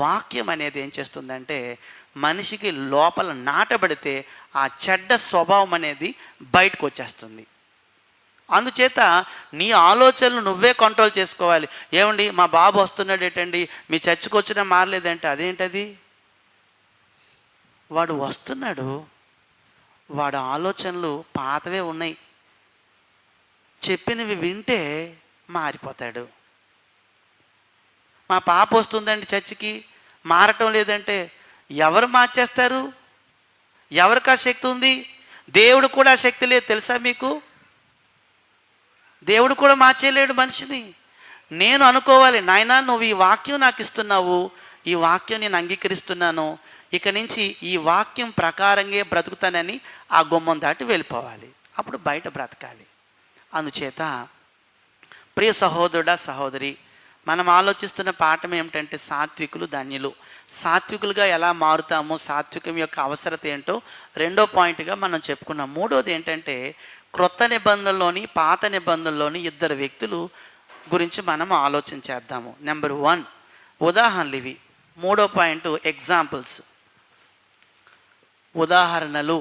వాక్యం అనేది ఏం చేస్తుందంటే మనిషికి లోపల నాటబడితే ఆ చెడ్డ స్వభావం అనేది బయటకు వచ్చేస్తుంది. అందుచేత నీ ఆలోచనలు నువ్వే కంట్రోల్ చేసుకోవాలి. ఏమండి మా బాబు వస్తున్నాడు ఏంటండి, మీ చర్చికి వచ్చినా మారలేదంటే అదేంటది? వాడు వస్తున్నాడు, వాడు ఆలోచనలు పాతవే ఉన్నాయి, చెప్పినవి వింటే మారిపోతాడు. మా పాప వస్తుందండి చర్చికి, మారటం లేదంటే ఎవరు మార్చేస్తారు? ఎవరికి ఆ శక్తి ఉంది? దేవుడు కూడా ఆ శక్తి లేదు, తెలుసా మీకు? దేవుడు కూడా మార్చేయలేడు మనిషిని. నేను అనుకోవాలి, నాయనా నువ్వు ఈ వాక్యం నాకు ఇస్తున్నావు, ఈ వాక్యం నేను అంగీకరిస్తున్నాను, ఇక నుంచి ఈ వాక్యం ప్రకారంగా బ్రతుకుతానని ఆ గుమ్మం దాటి వెళ్ళిపోవాలి. అప్పుడు బయట బ్రతకాలి. అందుచేత ప్రియ సహోదరుడా, సహోదరి, మనం ఆలోచిస్తున్న పాఠం ఏమిటంటే సాత్వికులు ధన్యులు. సాత్వికులుగా ఎలా మారుతామో, సాత్వికం యొక్క అవసరత ఏంటో రెండో పాయింట్గా మనం చెప్పుకున్నాం. మూడోది ఏంటంటే క్రొత్త నిబంధనలోని, పాత నిబంధనలోని ఇద్దరు వ్యక్తులు గురించి మనం ఆలోచన చేద్దాము. నెంబర్ 1 ఉదాహరణలు ఇవి. మూడో పాయింట్ ఎగ్జాంపుల్స్, ఉదాహరణలు.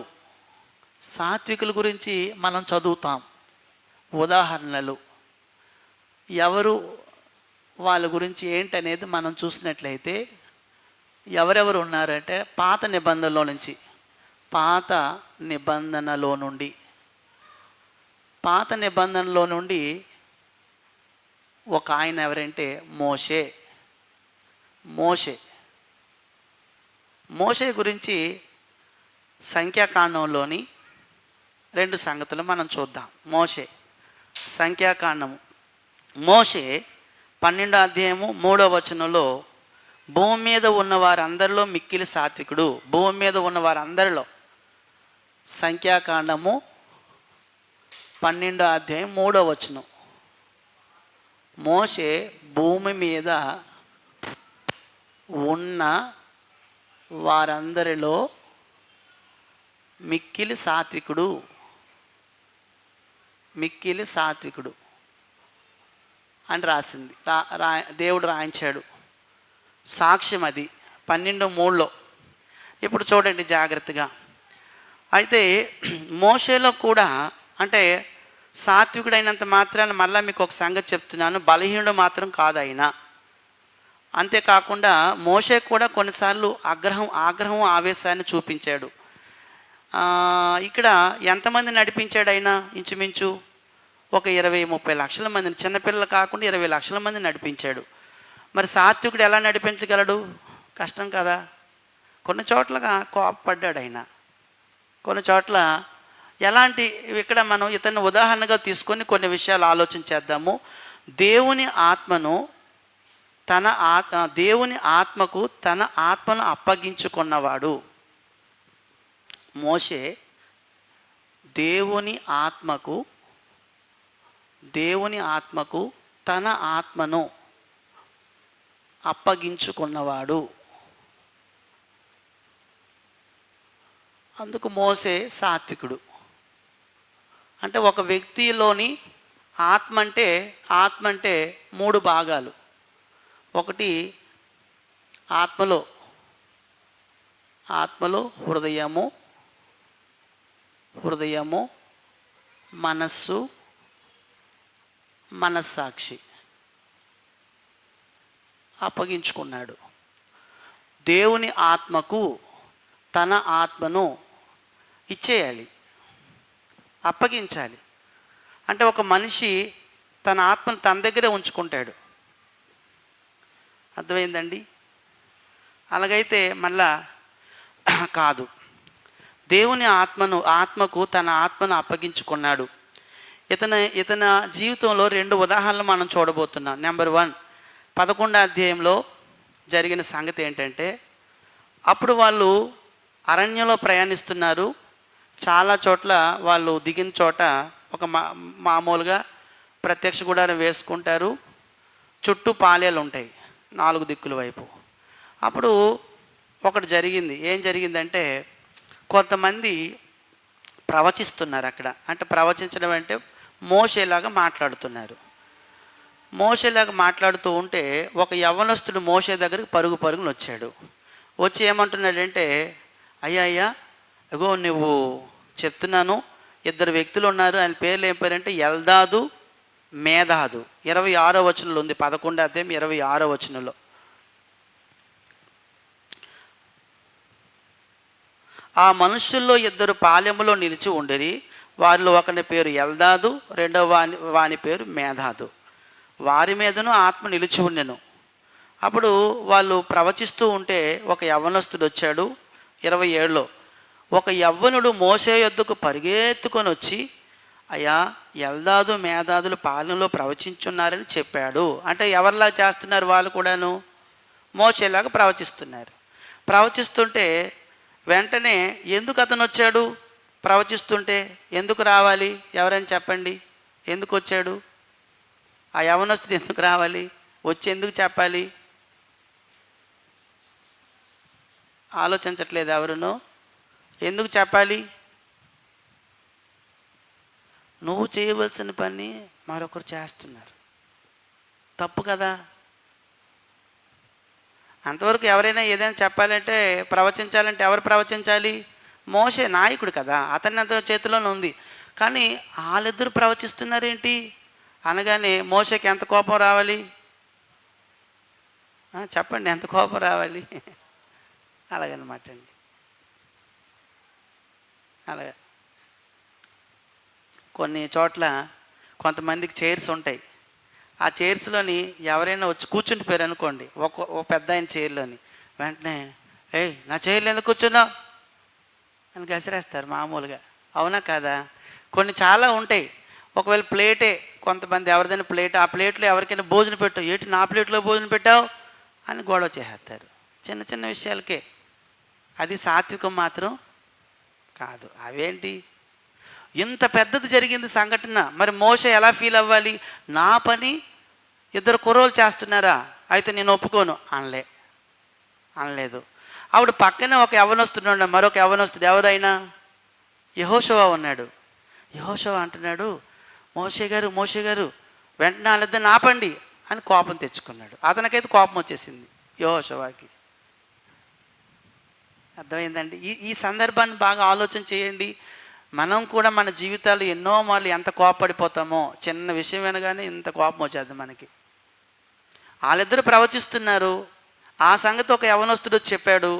సాత్వికుల గురించి మనం చదువుతాం, ఉదాహరణలు ఎవరు, వాళ్ళ గురించి ఏంటనేది మనం చూసినట్లయితే ఎవరెవరు ఉన్నారంటే పాత నిబంధనలో నుంచి, పాత నిబంధనలో నుండి ఒక ఆయన ఎవరంటే మోషే గురించి సంఖ్యాకాండంలోని 2 సంగతులు మనం చూద్దాం. సంఖ్యాకాండం. మోషే 12వ అధ్యాయము 3వ వచనంలో భూమి మీద ఉన్న వారందరిలో మిక్కిలి సాత్వికుడు. భూమి మీద ఉన్న వారందరిలో, సంఖ్యాకాండము 12వ అధ్యాయం 3వ వచనం. మోషే భూమి మీద ఉన్న వారందరిలో మిక్కిలి సాత్వికుడు, మిక్కిలి సాత్వికుడు అని రాసింది. దేవుడు రాయించాడు. సాక్ష్యం అది 12:3లో. ఇప్పుడు చూడండి జాగ్రత్తగా. అయితే మోషేలో కూడా, అంటే సాత్వికుడైనంత మాత్రాన మళ్ళీ మీకు ఒక సంగతి చెప్తున్నాను, బలహీనుడు మాత్రం కాదు ఆయన. అంతేకాకుండా మోషే కూడా కొన్నిసార్లు ఆగ్రహం ఆవేశాన్ని చూపించాడు. ఇక్కడ ఎంతమంది నడిపించాడు ఆయన? ఇంచుమించు ఒక 20-30 లక్షల మందిని, చిన్నపిల్లలు కాకుండా 20 లక్షల మందిని నడిపించాడు. మరి సాత్వికుడు ఎలా నడిపించగలడు? కష్టం కదా. కొన్ని చోట్లగా కోపపడ్డాడు ఆయన, కొన్ని చోట్ల ఎలాంటి. ఇక్కడ మనం ఇతన్ని ఉదాహరణగా తీసుకొని కొన్ని విషయాలు ఆలోచన చేద్దాము. దేవుని ఆత్మకు తన ఆత్మను అప్పగించుకున్నవాడు మోషే. దేవుని ఆత్మకు తన ఆత్మను అప్పగించుకున్నవాడు. అందుకు మోషే సాత్వికుడు. అంటే ఒక వ్యక్తిలోని ఆత్మ అంటే 3 భాగాలు. ఒకటి ఆత్మలో హృదయము, మనస్సాక్షి అప్పగించుకున్నాడు. దేవుని ఆత్మకు తన ఆత్మను ఇచ్చేయాలి, అప్పగించాలి. అంటే ఒక మనిషి తన ఆత్మను తన దగ్గరే ఉంచుకుంటాడు. అర్థమైందండి? అలాగైతే మళ్ళా కాదు. దేవుని ఆత్మకు తన ఆత్మను అప్పగించుకున్నాడు. ఇతని జీవితంలో 2 ఉదాహరణలు మనం చూడబోతున్నాం. నెంబర్ 1, 11వ అధ్యాయంలో జరిగిన సంగతి ఏంటంటే, అప్పుడు వాళ్ళు అరణ్యంలో ప్రయాణిస్తున్నారు. చాలా చోట్ల వాళ్ళు దిగిన చోట ఒక మామూలుగా ప్రత్యక్ష గుడారం వేసుకుంటారు. చుట్టూ పాలేలు ఉంటాయి 4 దిక్కుల వైపు. అప్పుడు ఒకటి జరిగింది. ఏం జరిగిందంటే, కొంతమంది ప్రవచిస్తున్నారు అక్కడ. అంటే ప్రవచించడం అంటే మోషేలాగా మాట్లాడుతున్నారు. మోషేలాగా మాట్లాడుతూ ఉంటే ఒక యవ్వనస్తుడు మోషే దగ్గరికి పరుగున వచ్చాడు. వచ్చి ఏమంటున్నాడంటే, అయ్యా అగో నువ్వు చెప్తున్నాను, 2 వ్యక్తులు ఉన్నారు. ఆయన పేర్లు ఏం పేరంటే ఎల్దాదు, మేధాదు. 26వ వచనంలో ఉంది. 11వ అధ్యాయం 26వ వచనంలో. ఆ మనుషుల్లో 2 పాలెములో నిలిచి ఉండేరి. వారిలో ఒకని పేరు ఎల్దాదు, రెండవ వాని పేరు మేధాదు. వారి మీదను ఆత్మ నిలిచి ఉండెను. అప్పుడు వాళ్ళు ప్రవచిస్తూ ఉంటే ఒక యవ్వనస్తుడు వచ్చాడు. 27లో ఒక యవ్వనుడు మోషే యొద్దకు పరిగెత్తుకొని వచ్చి, అయ్యా ఎల్దాదు మేధాదులు పాలెంలో ప్రవచించున్నారని చెప్పాడు. అంటే ఎవరిలా చేస్తున్నారు? వాళ్ళు కూడాను మోషేలాగా ప్రవచిస్తున్నారు. ప్రవచిస్తుంటే వెంటనే ఎందుకు అతను వచ్చాడు? ప్రవచిస్తుంటే ఎందుకు రావాలి? ఎవరైనా చెప్పండి, ఎందుకు వచ్చాడు? ఆ యవ్వనస్తుడు ఎందుకు రావాలి? వచ్చి ఎందుకు చెప్పాలి? ఆలోచించట్లేదు ఎవరునో. ఎందుకు చెప్పాలి? నువ్వు చేయవలసిన పని మరొకరు చేస్తున్నారు. తప్పు కదా. అంతవరకు ఎవరైనా ఏదైనా చెప్పాలంటే, ప్రవచించాలంటే ఎవరు ప్రవచించాలి? మోషే నాయకుడు కదా, అతని అంత చేతిలోనే ఉంది. కానీ వాళ్ళిద్దరు ప్రవచిస్తున్నారేంటి అనగానే మోషేకి ఎంత కోపం రావాలి? చెప్పండి, ఎంత కోపం రావాలి? అలాగనమాట అండి. అలాగే కొన్ని చోట్ల కొంతమందికి చైర్స్ ఉంటాయి. ఆ చైర్స్లోని ఎవరైనా వచ్చి కూర్చుండిపోయారు అనుకోండి, ఒక పెద్ద ఆయన చైర్లోని, వెంటనే ఏయ్ నా చైర్లో ఎందుకు కూర్చున్నావు అని గసిరేస్తారు మామూలుగా. అవునా కాదా? కొన్ని చాలా ఉంటాయి. ఒకవేళ ప్లేటే కొంతమంది ఎవరిదైనా ప్లేట్, ఆ ప్లేట్లో ఎవరికైనా భోజనం పెట్టావు, ఏంటి నా ప్లేట్లో భోజనం పెట్టావు అని గొడవ చేసేస్తారు చిన్న చిన్న విషయాలకే. అది సాత్వికం మాత్రం కాదు. అవేంటి, ఇంత పెద్దది జరిగింది సంఘటన, మరి మోషే ఎలా ఫీల్ అవ్వాలి? నా పని ఇద్దరు కుర్రోలు చేస్తున్నారా, అయితే నేను ఒప్పుకోను అనలేదు. ఆవిడ పక్కనే ఒక యవ్వనస్తుడు, మరొక యవ్వనస్తుడు, ఎవరైనా యెహోషువ ఉన్నాడు. యెహోషువ అంటున్నాడు, మోషే గారు వెంటనే వాళ్ళిద్దరిని ఆపండి అని కోపం తెచ్చుకున్నాడు. అతనికైతే కోపం వచ్చేసింది యెహోషువకి. అర్థమైందండి? ఈ సందర్భాన్ని బాగా ఆలోచన చేయండి. మనం కూడా మన జీవితాలు ఎన్నో మార్లు ఎంత కోపపడిపోతామో, చిన్న విషయం వినగానే ఇంత కోపం వచ్చేది మనకి. వాళ్ళిద్దరూ ప్రవచిస్తున్నారు, ఆ సంగతి ఒక యవ్వనస్తుడు చెప్పాడు.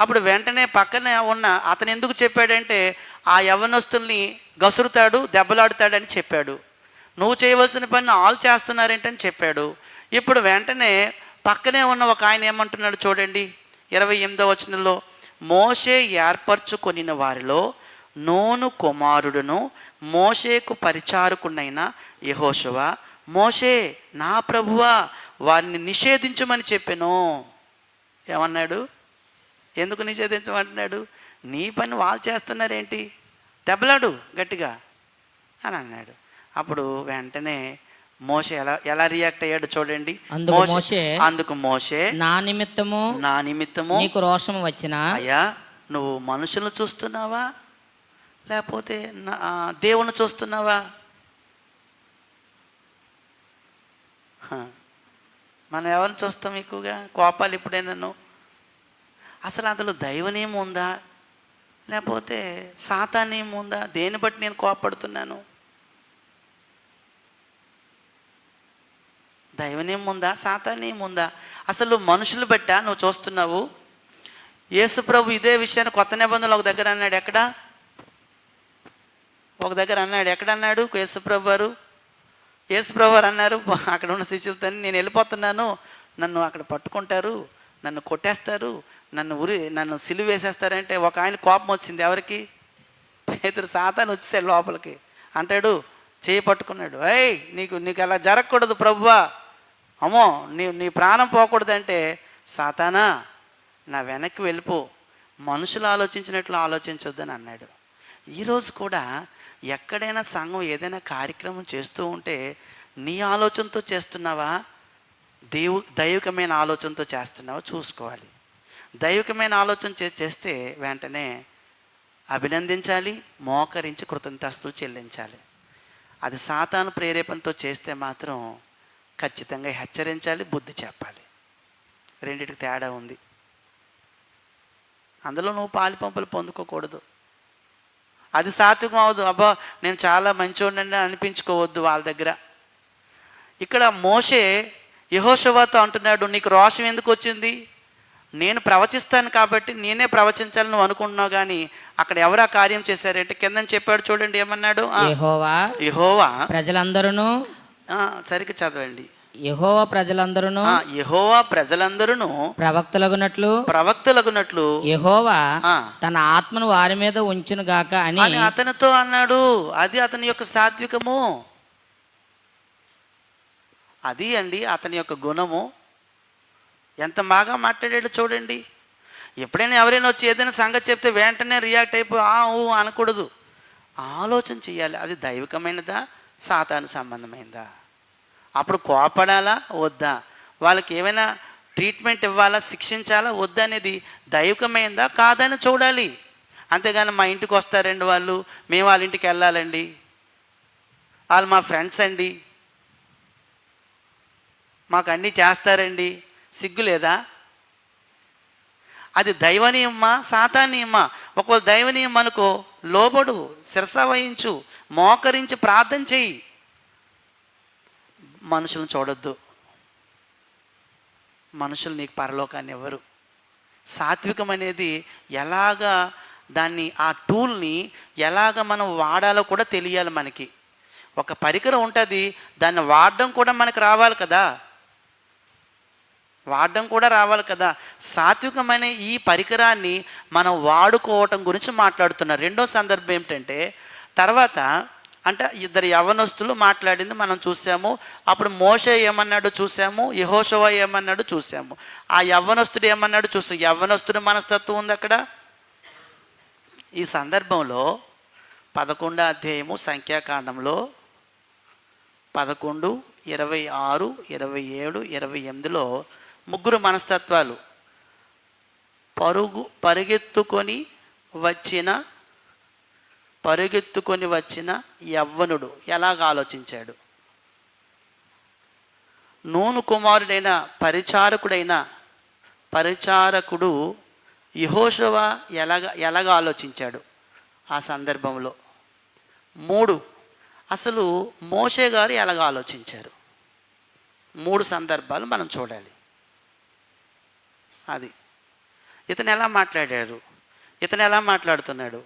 అప్పుడు వెంటనే పక్కనే ఉన్న అతను ఎందుకు చెప్పాడంటే, ఆ యవ్వనస్తుల్ని గసురుతాడు, దెబ్బలాడుతాడని చెప్పాడు. నువ్వు చేయవలసిన పని వాళ్ళు చేస్తున్నారేంటని చెప్పాడు. ఇప్పుడు వెంటనే పక్కనే ఉన్న ఒక ఆయన ఏమంటున్నాడు చూడండి, 28వ వచనంలో, మోషే ఏర్పరచుకొనిన వారిలో నూను కుమారుడును మోషేకు పరిచారకుడైన యెహోషువ, మోషే నా ప్రభువా వారిని నిషేధించమని చెప్పాను. ఏమన్నాడు? ఎందుకు నిషేధించమంటున్నాడు? నీ పని వాళ్ళు చేస్తున్నారేంటి, దెబ్బలాడు గట్టిగా అని అన్నాడు. అప్పుడు వెంటనే మోషే ఎలా రియాక్ట్ అయ్యాడు చూడండి. అందుకు మోషే నా నిమిత్తము నీకు రోషం వచ్చినా, అయ్యా నువ్వు మనుషులను చూస్తున్నావా లేకపోతే దేవుని చూస్తున్నావా? మనం ఎవరిని చూస్తాం ఎక్కువగా? కోపాలు ఎప్పుడైనాను అసలు అందులో దైవనేం ఉందా లేకపోతే సాతానేం ఉందా? దేన్ని బట్టి నేను కోపడుతున్నాను? దైవనేం ఉందా సాతానేం ఉందా? అసలు మనుషులు బట్టా నువ్వు చూస్తున్నావు? యేసు ప్రభు ఇదే విషయాన్ని కొత్త నిబంధనలు ఒక దగ్గర అన్నాడు. ఒక దగ్గర అన్నాడు. ఎక్కడన్నాడు యేసు ప్రభు వారు అన్నారు అక్కడ ఉన్న శిష్యులతో, నేను వెళ్ళిపోతున్నాను, నన్ను అక్కడ పట్టుకుంటారు, నన్ను కొట్టేస్తారు, నన్ను సిలువ వేసేస్తారంటే ఒక ఆయన కోపం వచ్చింది. ఎవరికి? పేతురు. సాతాను వచ్చేసాడు లోపలికి. అంటాడు, చేయి పట్టుకున్నాడు, నీకు అలా జరగకూడదు ప్రభువా, అమ్మో నీ ప్రాణం పోకూడదంటే, సాతానా నా వెనక్కి వెళ్ళిపో, మనుషులు ఆలోచించినట్లు ఆలోచించొద్దని అన్నాడు. ఈరోజు కూడా ఎక్కడైనా సంఘం ఏదైనా కార్యక్రమం చేస్తూ ఉంటే నీ ఆలోచనతో చేస్తున్నావా, దైవికమైన ఆలోచనతో చేస్తున్నావా చూసుకోవాలి. దైవికమైన ఆలోచన చేస్తే వెంటనే అభినందించాలి, మోకరించి కృతజ్ఞతాస్తుతులు చెల్లించాలి. అది సాతాను ప్రేరేపణతో చేస్తే మాత్రం ఖచ్చితంగా హెచ్చరించాలి, బుద్ధి చెప్పాలి. రెండిటికి తేడా ఉంది. అందులో నువ్వు పాలి పంపులు పొందుకోకూడదు. అది సాత్వికం అవదు. అబ్బా నేను చాలా మంచివాడిని అనిపించుకోవద్దు వాళ్ళ దగ్గర. ఇక్కడ మోషే యెహోషువతో అంటున్నాడు, నీకు రోషం ఎందుకు వచ్చింది? నేను ప్రవచిస్తాను కాబట్టి నేనే ప్రవచించాలని నువ్వు అనుకుంటున్నావు, కానీ అక్కడ ఎవరు ఆ కార్యం చేశారంటే కిందని చెప్పాడు చూడండి. ఏమన్నాడు? యెహోవా ప్రజలందరూ, సరిగ్గా చదవండి. యెహోవా ప్రజలందరూ ప్రవక్తలగునట్లు యెహోవా తన ఆత్మను వారి మీద ఉంచును గాక అని అతనితో అన్నాడు. అది అతని యొక్క సాత్వికము, అది అండి అతని యొక్క గుణము. ఎంత బాగా మాట్లాడాడు చూడండి. ఎప్పుడైనా ఎవరైనా వచ్చి ఏదైనా సంగతి చెప్తే వెంటనే రియాక్ట్ అయిపోయి అనకూడదు. ఆలోచన చేయాలి, అది దైవికమైనదా సాతాను సంబంధమైనదా, అప్పుడు కోపడాలా వద్దా, వాళ్ళకి ఏమైనా ట్రీట్మెంట్ ఇవ్వాలా, శిక్షించాలా వద్దా అనేది దైవికమైందా కాదని చూడాలి. అంతేగాని మా ఇంటికి వస్తారండి వాళ్ళు, మేము వాళ్ళ ఇంటికి వెళ్ళాలండి, వాళ్ళు మా ఫ్రెండ్స్ అండి, మాకు అన్నీ చేస్తారండి, సిగ్గు లేదా? అది దైవనీయమ్మా సాతానీయమ్మా? ఒకవేళ దైవనీయం అనుకో, లోబడు, శిరస వహించు, మోకరించి ప్రార్థన చెయ్యి. మనుషులను చూడొద్దు. మనుషులు నీకు పరలోకాన్ని ఇవ్వరు. సాత్వికం అనేది ఎలాగా దాన్ని, ఆ టూల్ని ఎలాగ మనం వాడాలో కూడా తెలియాలి మనకి. ఒక పరికరం ఉంటుంది, దాన్ని వాడడం కూడా మనకు రావాలి కదా. సాత్వికమైన ఈ పరికరాన్ని మనం వాడుకోవటం గురించి మాట్లాడుతున్నారు. రెండో సందర్భం ఏమిటంటే, తర్వాత అంటే ఇద్దరు యవ్వనస్తులు మాట్లాడింది మనం చూసాము. అప్పుడు మోషే ఏమన్నాడు చూసాము, యెహోషువ ఏమన్నాడు చూసాము. ఆ యవ్వనస్తుడు ఏమన్నాడు చూసాం. యవ్వనస్తుడు మనస్తత్వం ఉంది అక్కడ. ఈ సందర్భంలో 11వ అధ్యాయము సంఖ్యాకాండంలో 11, 26, 27, 28లో ముగ్గురు మనస్తత్వాలు. పరుగెత్తుకొని వచ్చిన యవ్వనుడు ఎలాగ ఆలోచించాడు. నూను కుమారుడైన పరిచారకుడు యెహోషువ ఎలాగ ఆలోచించాడు ఆ సందర్భంలో. 3 అసలు మోషే గారు ఎలాగ ఆలోచించారు. 3 సందర్భాలు మనం చూడాలి. అది ఇతను ఎలా మాట్లాడారు, ఇతను ఎలా మాట్లాడుతున్నాడు,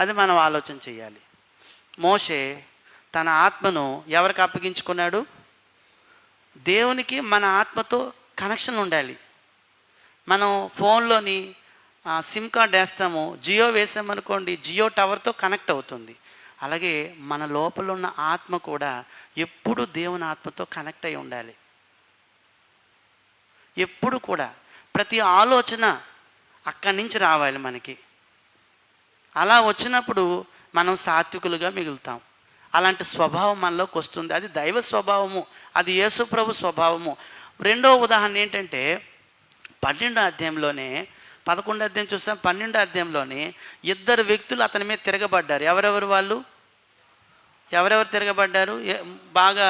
అది మనం ఆలోచన చేయాలి. మోషే తన ఆత్మను ఎవరికి అప్పగించుకున్నాడు. దేవునికి మన ఆత్మతో కనెక్షన్ ఉండాలి. మనం ఫోన్లోని సిమ్ కార్డ్ వేస్తాము, జియో వేసామనుకోండి, జియో టవర్తో కనెక్ట్ అవుతుంది. అలాగే మన లోపల ఉన్న ఆత్మ కూడా ఎప్పుడు దేవుని ఆత్మతో కనెక్ట్ అయి ఉండాలి. ఎప్పుడు కూడా ప్రతి ఆలోచన అక్కడి నుంచి రావాలి మనకి. అలా వచ్చినప్పుడు మనం సాత్వికులుగా మిగులుతాం. అలాంటి స్వభావం మనలోకి వస్తుంది. అది దైవ స్వభావము, అది యేసు ప్రభు స్వభావము. రెండో ఉదాహరణ ఏంటంటే 12వ అధ్యాయంలోనే 11వ అధ్యాయం చూసాం. 12వ అధ్యాయంలోనే 2 వ్యక్తులు అతని మీద తిరగబడ్డారు. ఎవరెవరు వాళ్ళు? ఎవరెవరు తిరగబడ్డారు, బాగా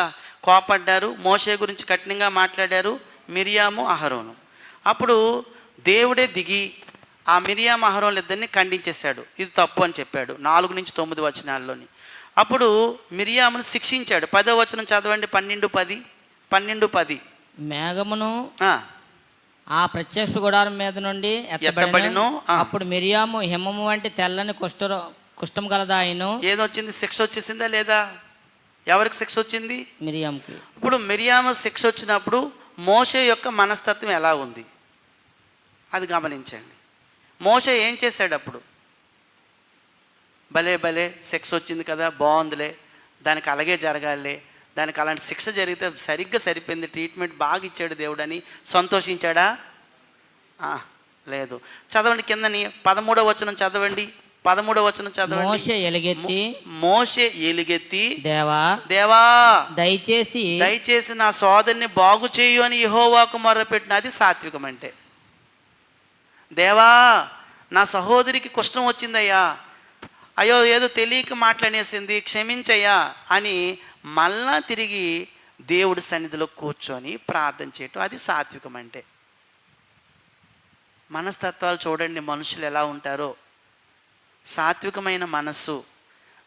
కోపడ్డారు, మోషే గురించి కఠినంగా మాట్లాడారు? మిరియాము, అహరోను. అప్పుడు దేవుడే దిగి ఆ మిరియాము, అహరోను ఇద్దరిని ఖండించేశాడు. ఇది తప్పు అని చెప్పాడు 4 నుంచి 9 వచనాల్లోని. అప్పుడు మిరియామును శిక్షించాడు. 10వ వచనం చదవండి. 12:10 మేఘమును ఆ ప్రత్యక్ష గుడారం మీద నుండి ఎత్తబడిను. అప్పుడు మిరియాము హిమము వంటి తెల్లని కుష్టం గలదాయను. ఏదొచ్చింది? శిక్ష వచ్చేసిందా లేదా? ఎవరికి శిక్ష వచ్చింది? మిరియాముకి. ఇప్పుడు మిరియాము శిక్ష వచ్చినప్పుడు మోషే యొక్క మనస్తత్వం ఎలా ఉంది అది గమనించండి. మోషే ఏం చేశాడు అప్పుడు? భలే శిక్ష వచ్చింది కదా, బాగుందిలే, దానికి అలాగే జరగాలే, దానికి అలాంటి శిక్ష జరిగితే సరిగ్గా సరిపోయింది, ట్రీట్మెంట్ బాగా ఇచ్చాడు దేవుడు అని సంతోషించాడా? లేదు. చదవండి కిందని 13వ వచనం చదవండి. 13వ వచనం చదవండి. మోషే ఎలుగెత్తి దేవా దయచేసి నా సోదరుని బాగు చేయు అని యెహోవాకు మొర్రపెట్టిన. అది సాత్వికం అంటే. దేవా నా సహోదరికి కుష్ఠం వచ్చిందయ్యా, అయ్యో ఏదో తెలియక మాట్లాడేసింది, క్షమించయ్యా అని మళ్ళా తిరిగి దేవుడి సన్నిధిలో కూర్చొని ప్రార్థన చేయటం, అది సాత్వికం అంటే. మనస్తత్వాలు చూడండి, మనుషులు ఎలా ఉంటారో. సాత్వికమైన మనస్సు,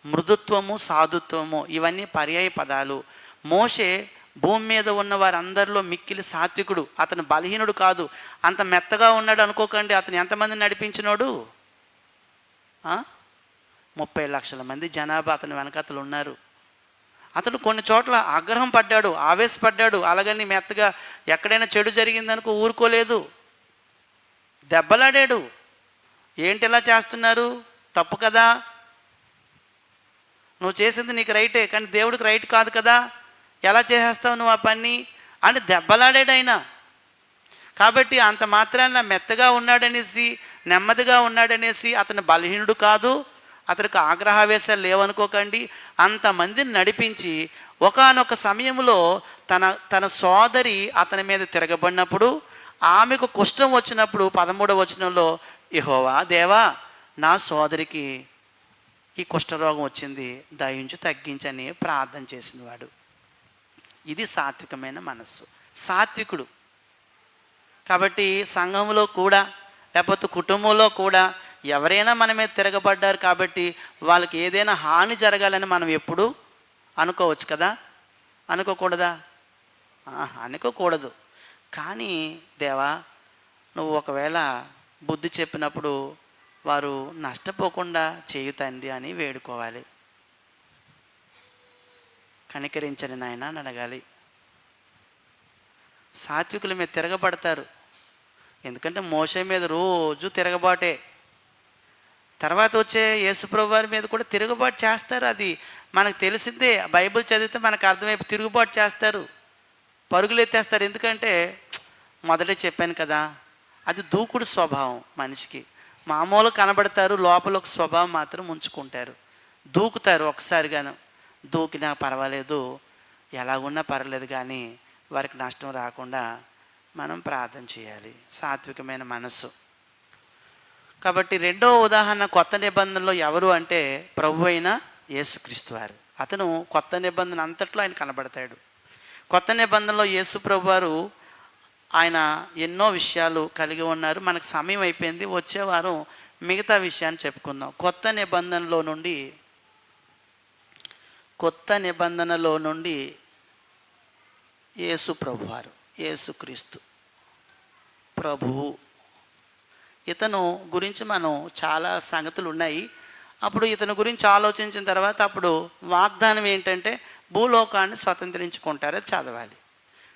మృదుత్వము, సాధుత్వము, ఇవన్నీ పర్యాయ పదాలు. మోషే భూమి మీద ఉన్న వారందరిలో మిక్కిలి సాత్వికుడు. అతను బలహీనుడు కాదు. అంత మెత్తగా ఉన్నాడు అనుకోకండి. అతను ఎంతమందిని నడిపించినోడు? 30 లక్షల మంది జనాభా అతని వెనకతలు ఉన్నారు. అతను కొన్ని చోట్ల ఆగ్రహం పడ్డాడు, ఆవేశపడ్డాడు. అలాగని మెత్తగా ఎక్కడైనా చెడు జరిగిందనుకో ఊరుకోలేదు, దెబ్బలాడాడు. ఏంటి ఇలా చేస్తున్నారు, తప్పు కదా, నువ్వు చేసింది నీకు రైటే కానీ దేవుడికి రైట్ కాదు కదా, ఎలా చేసేస్తావు నువ్వు ఆ పని అని దెబ్బలాడాడు ఆయన. కాబట్టి అంత మాత్రాన మెత్తగా ఉన్నాడనేసి, నెమ్మదిగా ఉన్నాడనేసి అతను బలహీనుడు కాదు, అతనికి ఆగ్రహావేశాలు లేవనుకోకండి. అంతమందిని నడిపించి ఒకానొక సమయంలో తన సోదరి అతని మీద తిరగబడినప్పుడు, ఆమెకు కుష్ఠం వచ్చినప్పుడు 13వ వచనంలో యెహోవా దేవా నా సోదరికి ఈ కుష్ఠరోగం వచ్చింది, దయించు తగ్గించని ప్రార్థన చేసినవాడు. ఇది సాత్వికమైన మనస్సు, సాత్వికుడు. కాబట్టి సంఘంలో కూడా లేకపోతే కుటుంబంలో కూడా ఎవరైనా మన మీద తిరగబడ్డారు కాబట్టి వాళ్ళకి ఏదైనా హాని జరగాలని మనం ఎప్పుడు అనుకోవచ్చు కదా, అనుకోకూడదా? అనుకోకూడదు. కానీ దేవా నువ్వు ఒకవేళ బుద్ధి చెప్పినప్పుడు వారు నష్టపోకుండా చేయు తండ్రి అని వేడుకోవాలి. కనికరించని నాయన అని అడగాలి. సాత్వికుల మీద తిరగబడతారు. ఎందుకంటే మోషే మీద రోజు తిరగబాటే. తర్వాత వచ్చే యేసుప్రభు వారి మీద కూడా తిరుగుబాటు చేస్తారు. అది మనకు తెలిసిందే. బైబిల్ చదివితే మనకు అర్థమైపు తిరుగుబాటు చేస్తారు, పరుగులు ఎత్తేస్తారు. ఎందుకంటే మొదటే చెప్పాను కదా, అది దూకుడు స్వభావం. మనిషికి మామూలు కనబడతారు, లోపల ఒక స్వభావం మాత్రం ఉంచుకుంటారు. దూకుతారు. ఒకసారిగాను దూకినా పర్వాలేదు, ఎలాగున్నా పర్వాలేదు, కానీ వారికి నష్టం రాకుండా మనం ప్రార్థన చేయాలి. సాత్వికమైన మనస్సు. కాబట్టి రెండో ఉదాహరణ కొత్త నిబంధనలో ఎవరు అంటే ప్రభు అయిన యేసుక్రీస్తు వారు. అతను కొత్త నిబంధన అంతట్లో ఆయన కనబడతాడు. కొత్త నిబంధనలో యేసు ప్రభు వారు ఆయన ఎన్నో విషయాలు కలిగి ఉన్నారు. మనకు సమయం అయిపోయింది, వచ్చే వారం మిగతా విషయాన్ని చెప్పుకుందాం. కొత్త నిబంధనలో నుండి యేసు ప్రభు వారు, యేసుక్రీస్తు ప్రభువు, ఇతను గురించి మనం చాలా సంగతులు ఉన్నాయి. అప్పుడు ఇతని గురించి ఆలోచించిన తర్వాత అప్పుడు వాగ్దానం ఏంటంటే భూలోకాన్ని స్వతంత్రించుకుంటారు. అది చదవాలి.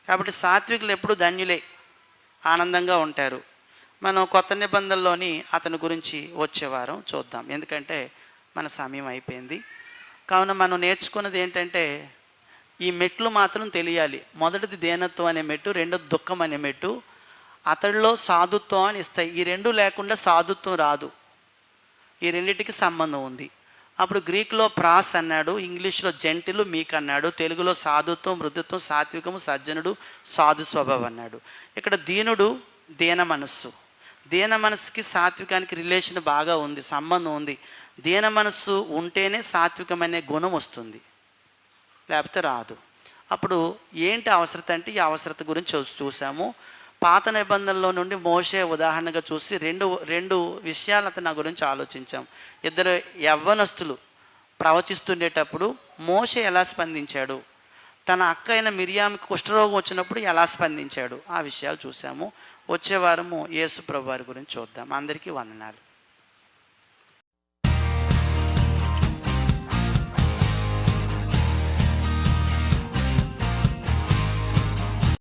కాబట్టి సాత్వికులు ఎప్పుడు ధన్యులే, ఆనందంగా ఉంటారు. మనం కొత్త నిబంధనలోని అతని గురించి వచ్చేవారం చూద్దాం, ఎందుకంటే మన సమయం అయిపోయింది. కావున మనం నేర్చుకున్నది ఏంటంటే ఈ మెట్లు మాత్రం తెలియాలి. మొదటిది దీనత్వం అనే మెట్టు, రెండోది దుఃఖం అనే మెట్టు. అతడిలో సాధుత్వం అని ఇస్తాయి. ఈ రెండు లేకుండా సాధుత్వం రాదు. ఈ రెండింటికి సంబంధం ఉంది. అప్పుడు గ్రీకులో ప్రాస్ అన్నాడు, ఇంగ్లీష్లో జెంటిల్ మీక్ అన్నాడు, తెలుగులో సాధుత్వం, మృదుత్వం, సాత్వికము, సజ్జనుడు, సాధు స్వభావం అన్నాడు. ఇక్కడ దీనుడు దీన మనస్సు. దీన మనస్సుకి సాత్వికానికి రిలేషన్ బాగా ఉంది, సంబంధం ఉంది. దీన మనస్సు ఉంటేనే సాత్వికమనే గుణం వస్తుంది, లేకపోతే రాదు. అప్పుడు ఏంటి అవసరత అంటే ఈ అవసరత గురించి చూసాము. పాత నిబంధనలో నుండి మోషే ఉదాహరణగా చూసి రెండు విషయాలు అతను నా గురించి ఆలోచించాం. ఇద్దరు యవ్వనస్తులు ప్రవచిస్తుండేటప్పుడు మోషే ఎలా స్పందించాడు, తన అక్క అయిన మిరియాముకి కుష్ఠరోగం వచ్చినప్పుడు ఎలా స్పందించాడు, ఆ విషయాలు చూసాము. వచ్చే వారము యేసు ప్రభు వారి గురించి చూద్దాం. అందరికీ వందనాలు.